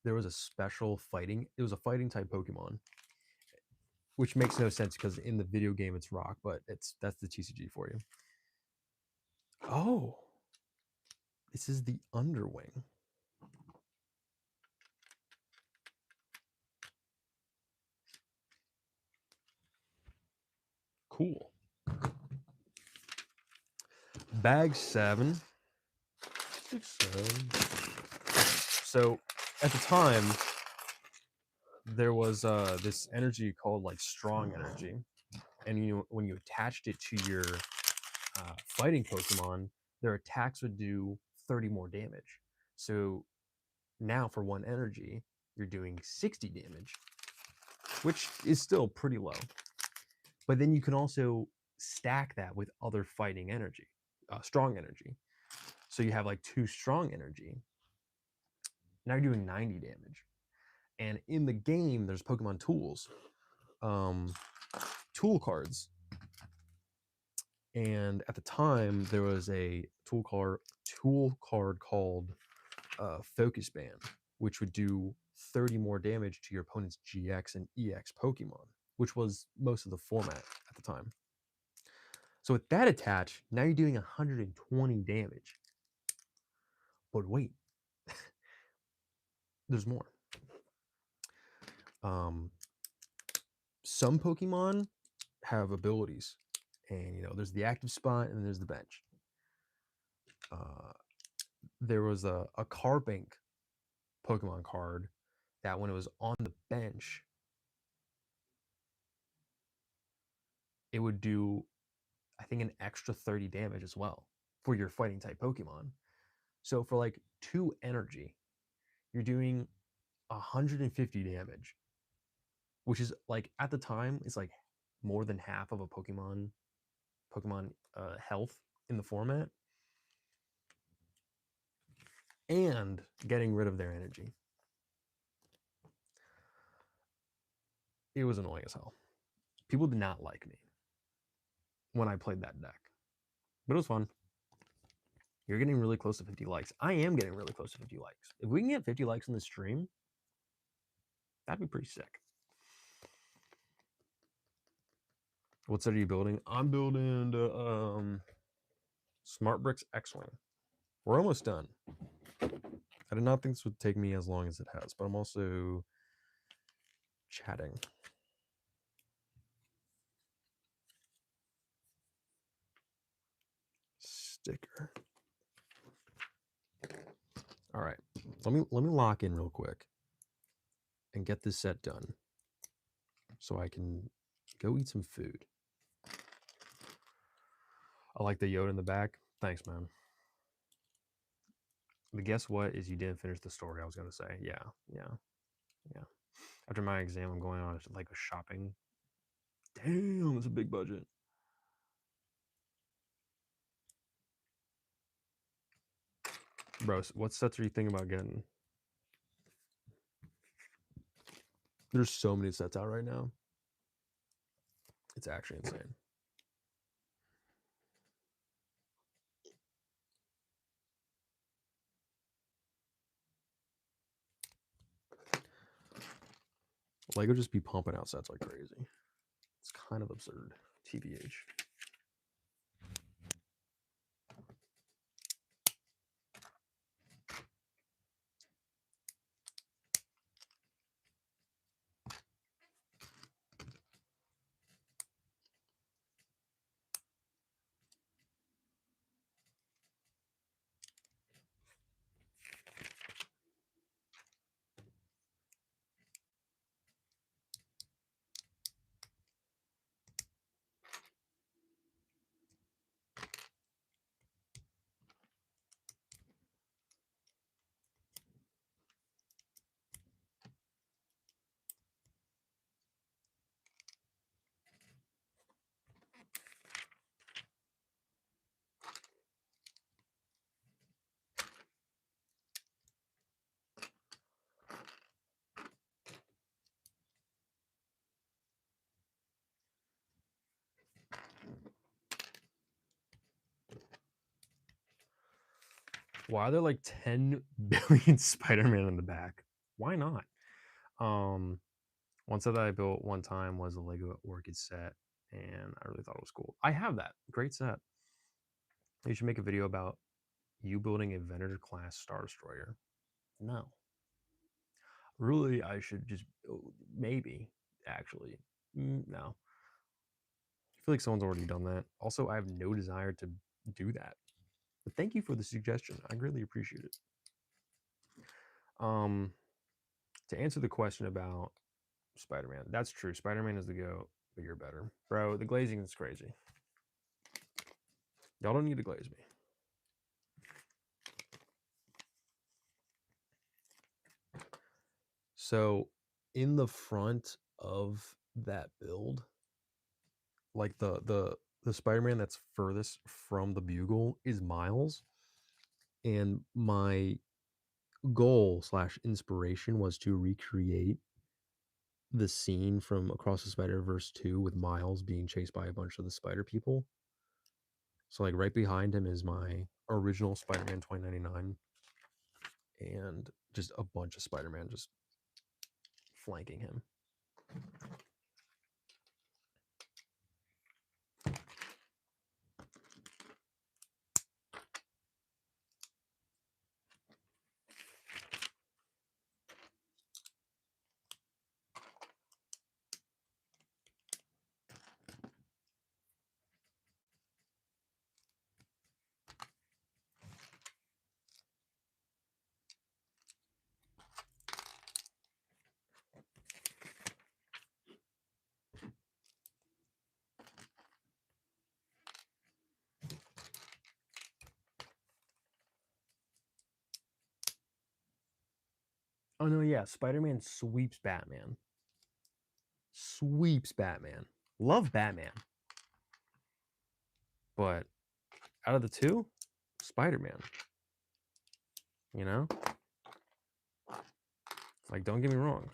B: there was a special fighting. It was a fighting type Pokemon, which makes no sense because in the video game it's Rock, but that's the TCG for you. Oh, this is the Underwing. Cool. Bag 7. 6, 7. So at the time, there was this energy called like strong energy, and when you attached it to your fighting Pokemon, their attacks would do 30 more damage. So now for one energy, you're doing 60 damage, which is still pretty low. But then you can also stack that with other fighting energy, strong energy. So you have like 2 strong energy. Now you're doing 90 damage. And in the game, there's Pokemon tools, tool cards. And at the time, there was a tool card called Focus Band, which would do 30 more damage to your opponent's GX and EX Pokemon, which was most of the format at the time. So with that attached, now you're doing 120 damage. But wait, there's more. Some Pokemon have abilities, and there's the active spot and there's the bench. There was a Carbank Pokemon card that when it was on the bench, it would do, I think, an extra 30 damage as well for your fighting type Pokemon. So for like 2 energy, you're doing 150 damage, which is like at the time, it's like more than half of a Pokemon health in the format, and getting rid of their energy. It was annoying as hell. People did not like me when I played that deck, but it was fun. You're getting really close to 50 likes. I am getting really close to 50 likes. If we can get 50 likes on the stream, that'd be pretty sick. What set are you building? I'm building the Smart Bricks X-Wing. We're almost done. I did not think this would take me as long as it has, but I'm also chatting. Sticker. All right. Let me lock in real quick and get this set done so I can go eat some food. I like the Yoda in the back. Thanks, man. But guess what is you didn't finish the story I was going to say. Yeah. After my exam, I'm going on like a shopping. Damn, it's a big budget. Bro, what sets are you thinking about getting? There's so many sets out right now. It's actually insane. Lego just be pumping out sets like crazy. It's kind of absurd, TBH. Why are there like 10 billion Spider-Man in the back? Why not? One set that I built one time was a Lego Orchid set, and I really thought it was cool. I have that. Great set. You should make a video about you building a Venator class Star Destroyer. No. Really, I should just maybe actually. No. I feel like someone's already done that. Also, I have no desire to do that. But thank you for the suggestion. I greatly appreciate it. To answer the question about Spider-Man, that's true. Spider-Man is the GOAT, but you're better. Bro, the glazing is crazy. Y'all don't need to glaze me. So in the front of that build, like the Spider-Man that's furthest from the bugle is Miles. And my goal slash inspiration was to recreate the scene from Across the Spider-Verse 2 with Miles being chased by a bunch of the spider people. So like right behind him is my original Spider-Man 2099 and just a bunch of Spider-Man just flanking him. Oh no, yeah, Spider-Man sweeps Batman. Sweeps Batman. Love Batman. But out of the two, Spider-Man. You know? Like, don't get me wrong.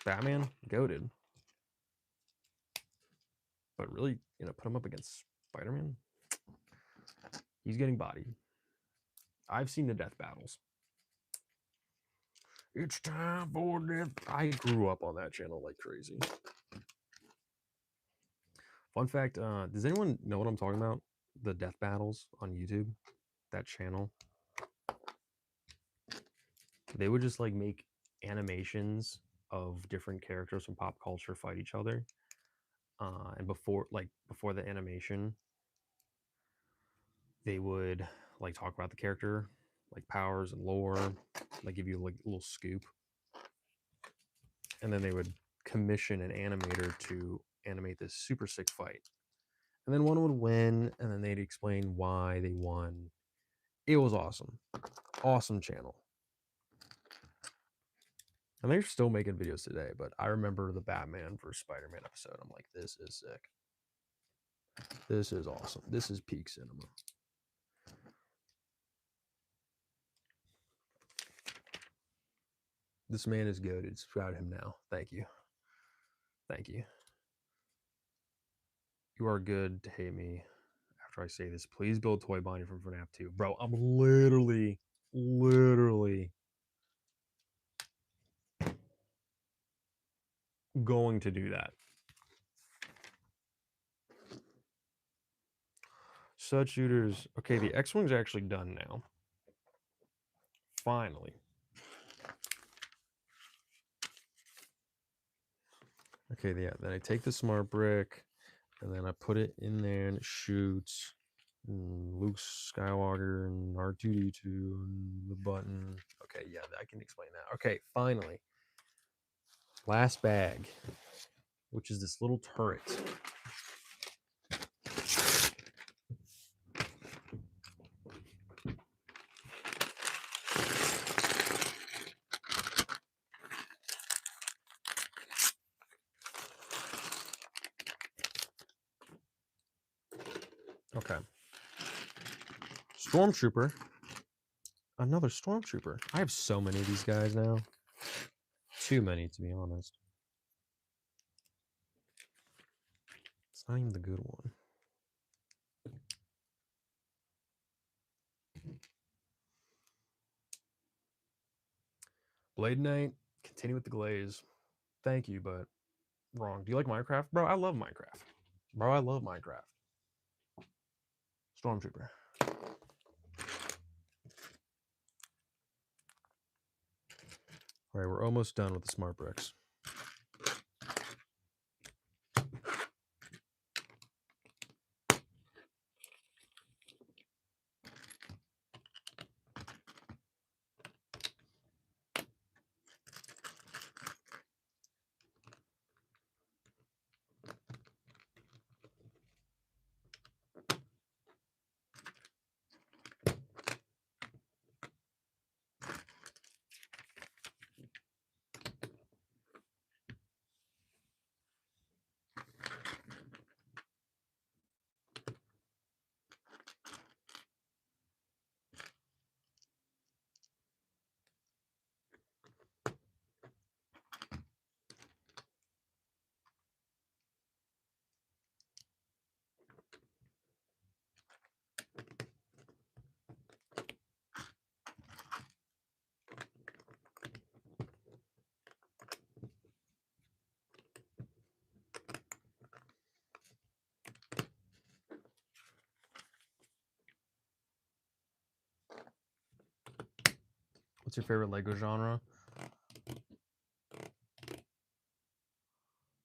B: Batman, goated. But really, put him up against Spider-Man? He's getting bodied. I've seen the death battles. It's time for death. I grew up on that channel like crazy. Fun fact, does anyone know what I'm talking about? The death battles on YouTube? That channel? They would just like make animations of different characters from pop culture fight each other. And before the animation, they would like talk about the character, like powers and lore, like give you like a little scoop. And then they would commission an animator to animate this super sick fight. And then one would win, and then they'd explain why they won. It was awesome. Awesome channel. And they're still making videos today, but I remember the Batman versus Spider-Man episode. I'm like, this is sick. This is awesome. This is peak cinema. This man is goated. Subscribe to him now. Thank you. Thank you. You are good to hate me after I say this. Please build Toy Bonnie from FNAF 2. Bro, I'm literally going to do that. Such shooters. Okay, the X-Wing's actually done now. Finally. Okay, yeah, then I take the smart brick and then I put it in there and it shoots. And Luke Skywalker and R2D2 and the button. Okay, yeah, I can explain that. Okay, finally. Last bag, which is this little turret. Okay. Stormtrooper. Another Stormtrooper. I have so many of these guys now. Too many, to be honest. It's not even the good one. Blade Knight, continue with the glaze. Thank you, but wrong. Do you like Minecraft? Bro, I love Minecraft. Bro, I love Minecraft. Stormtrooper. All right, we're almost done with the smart bricks. What's your favorite Lego genre?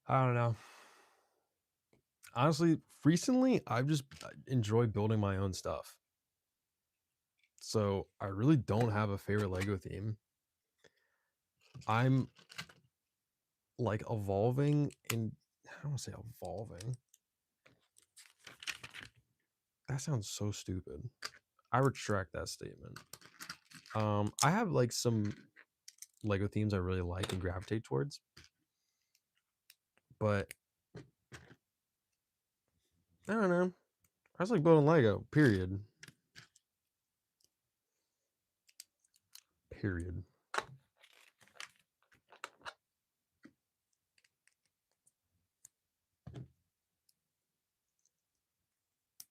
B: I don't know. Honestly, recently I've just enjoyed building my own stuff. So I really don't have a favorite Lego theme. I'm like evolving in, I don't want to say evolving. That sounds so stupid. I retract that statement. I have like some Lego themes I really like and gravitate towards, but I don't know. I just like building Lego. Period. Period.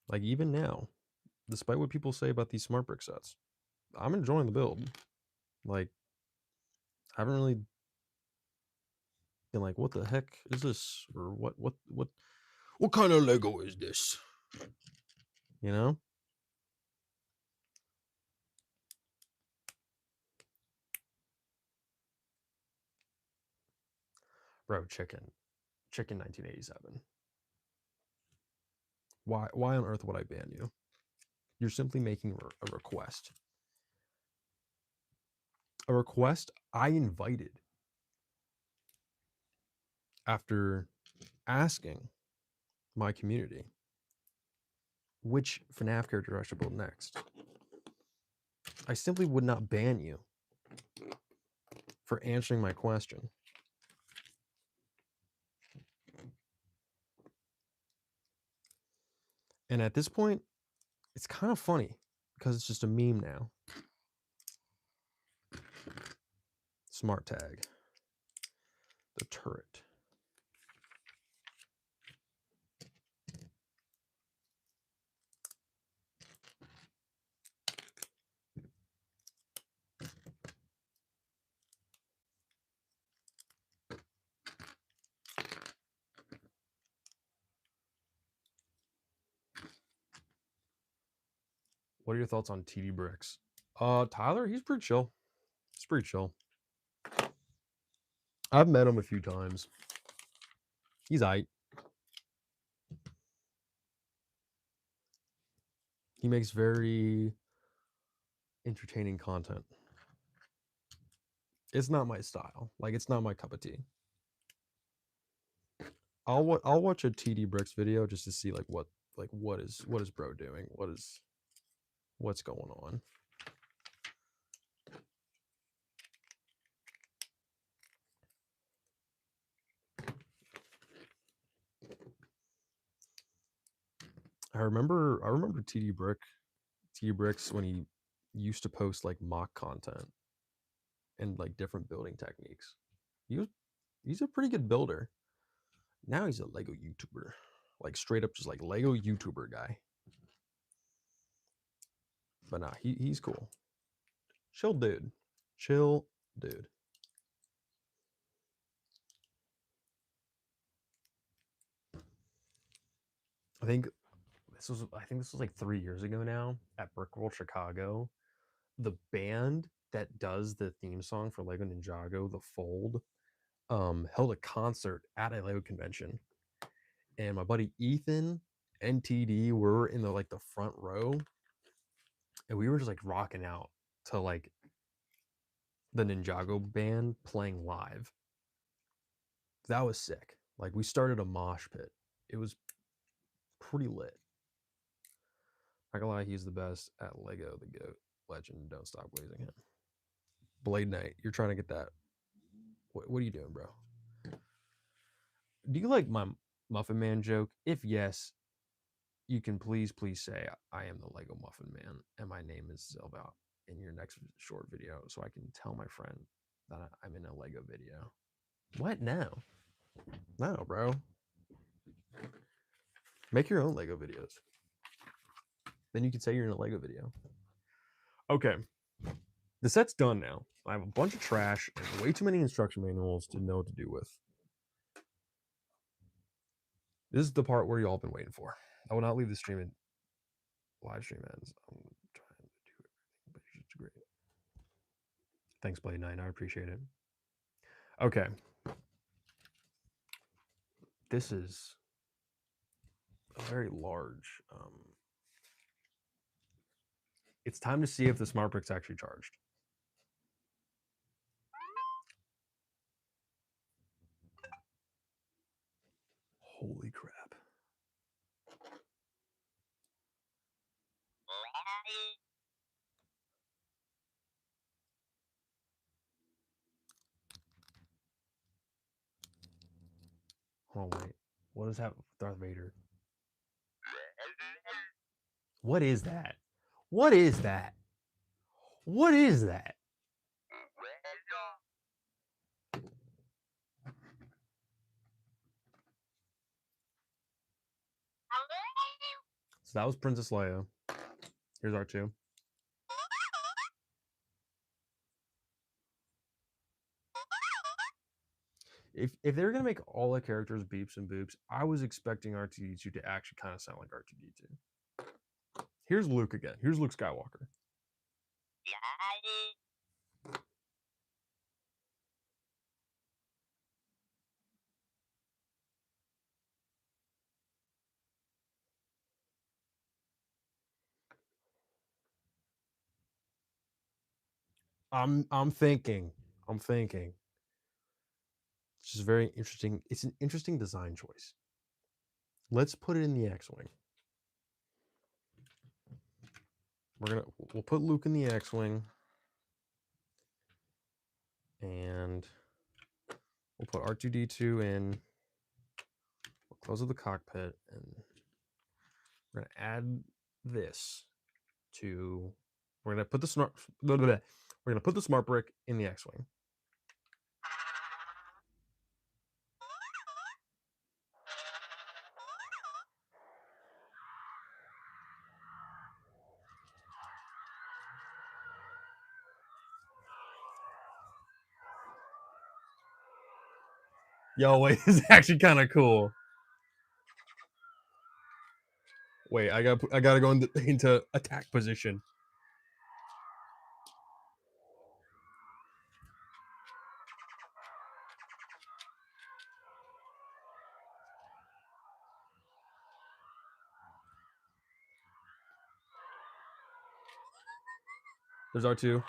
B: Like even now, despite what people say about these smart brick sets, I'm enjoying the build. Like, I haven't really been like, what the heck is this? Or what kind of Lego is this? You know? Bro, chicken. Chicken 1987. Why on earth would I ban you? You're simply making a request. A request I invited after asking my community which FNAF character I should build next. I simply would not ban you for answering my question. And at this point, it's kind of funny because it's just a meme now. Smart tag. The turret. What are your thoughts on TD Bricks? Tyler, he's pretty chill. He's pretty chill. I've met him a few times. He's aight. He makes very entertaining content. It's not my style. Like, it's not my cup of tea. I'll watch a TD Bricks video just to see what is bro doing? What's going on? I remember TD Bricks when he used to post like mock content and like different building techniques. He's a pretty good builder. Now he's a Lego YouTuber. Like straight up just like Lego YouTuber guy. But nah, he's cool. Chill dude. Chill dude. I think this was like 3 years ago now at Brickworld Chicago. The band that does the theme song for Lego Ninjago, The Fold, held a concert at a Lego convention, and my buddy Ethan and TD were in the front row, and we were just like rocking out to like the Ninjago band playing live. That was sick. Like we started a mosh pit. It was pretty lit. Not gonna lie, he's the best at Lego, the GOAT, legend. Don't stop blazing him. Blade Knight, you're trying to get that. What are you doing, bro? Do you like my Muffin Man joke? If yes, you can please say I am the Lego Muffin Man and my name is Silva in your next short video, so I can tell my friend that I'm in a Lego video. What now? No, bro. Make your own Lego videos. Then you can say you're in a Lego video. Okay. The set's done now. I have a bunch of trash and way too many instruction manuals to know what to do with. This is the part where y'all been waiting for. I will not leave the stream in live stream ends. I'm trying to do everything, but it's great. Thanks, Blade Knight. I appreciate it. Okay. This is a very large. It's time to see if the smart brick's actually charged. Holy crap. Oh, wait. What is that with Darth Vader? What is that? What is that? What is that? So that was Princess Leia. Here's R2. If they're gonna make all the characters beeps and boops, I was expecting R2D2 to actually kind of sound like R2D2. Here's Luke again. Here's Luke Skywalker. I'm thinking. It's just very interesting. It's an interesting design choice. Let's put it in the X-wing. We'll put Luke in the X-wing, and we'll put R2D2 in. We'll close up the cockpit, and we're gonna add this to. We're gonna put the smart. We're gonna put the smart brick in the X-wing. Yo, wait, this is actually kind of cool. Wait, I gotta go into attack position. There's R2.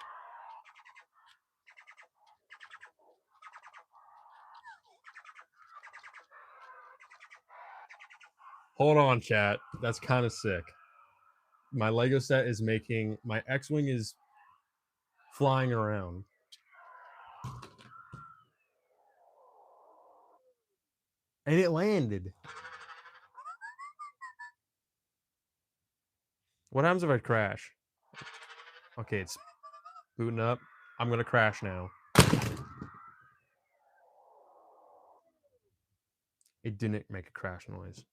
B: Hold on, chat. That's kind of sick. My Lego set is making my X-wing is flying around. And it landed. What happens if I crash? Okay, it's booting up. I'm gonna crash now. It didn't make a crash noise.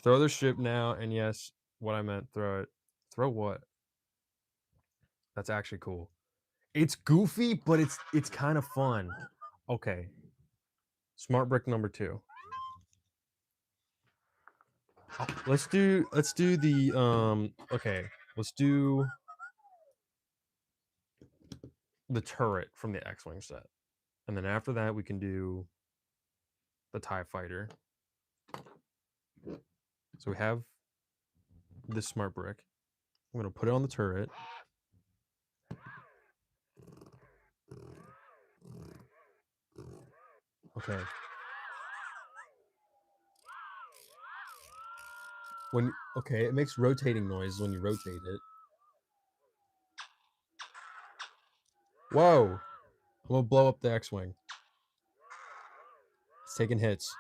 B: Throw the ship now, and yes, what I meant, throw it. Throw what? That's actually cool. It's goofy, but it's kind of fun. Okay. Smart brick number 2. Let's do the okay, let's do the turret from the X-Wing set. And then after that we can do the TIE fighter. So we have this smart brick. I'm gonna put it on the turret. Okay. Okay, it makes rotating noise when you rotate it. Whoa! I'm gonna blow up the X-Wing. It's taking hits.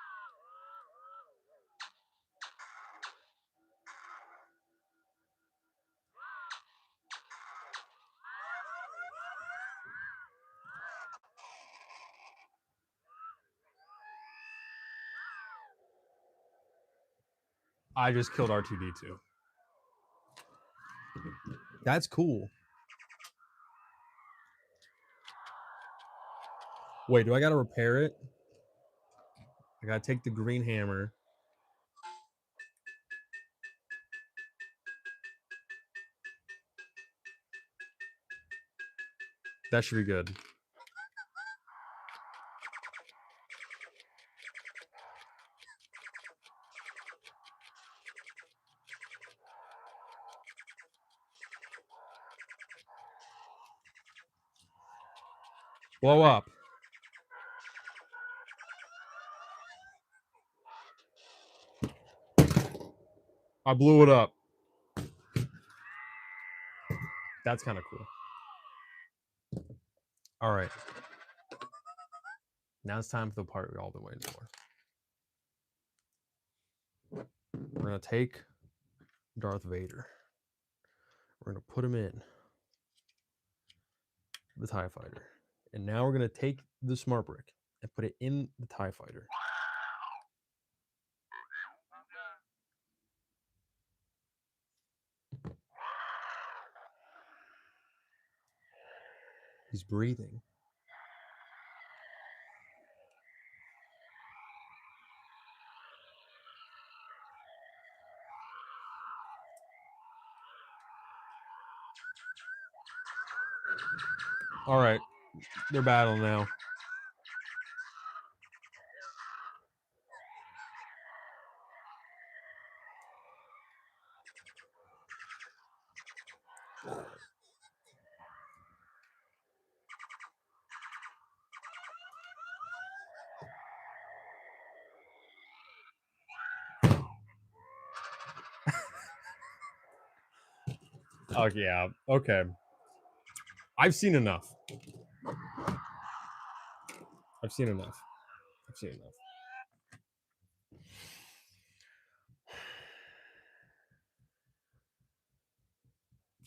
B: I just killed R2D2. That's cool. Wait, do I gotta repair it? I gotta take the green hammer. That should be good. Blow up. I blew it up. That's kind of cool. All right. Now it's time for the part we all been waiting for. We're gonna take Darth Vader. We're gonna put him in the TIE fighter. And now we're gonna take the smart brick and put it in the TIE fighter. He's breathing. All right, they're battling now. Oh yeah, okay. I've seen enough. I've seen enough. I've seen enough.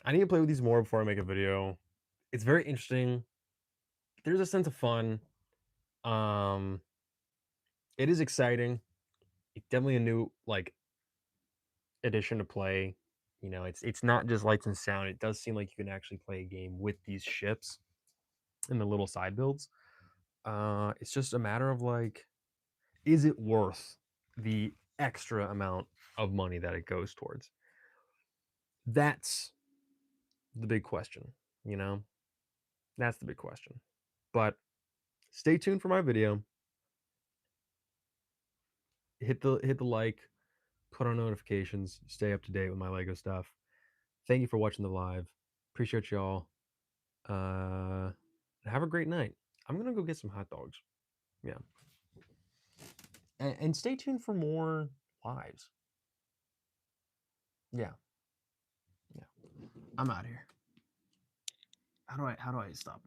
B: I need to play with these more before I make a video. It's very interesting. There's a sense of fun. Um, it is exciting. It's definitely a new like addition to play. You know, it's not just lights and sound. It does seem like you can actually play a game with these ships and the little side builds. It's just a matter of like, is it worth the extra amount of money that it goes towards? That's the big question, you know? That's the big question. But stay tuned for my video. Hit the like, put on notifications, stay up to date with my Lego stuff. Thank you for watching the live. Appreciate y'all. Have a great night. I'm gonna go get some hot dogs. Yeah. And stay tuned for more lives. Yeah. Yeah. I'm out of here. How do I stop?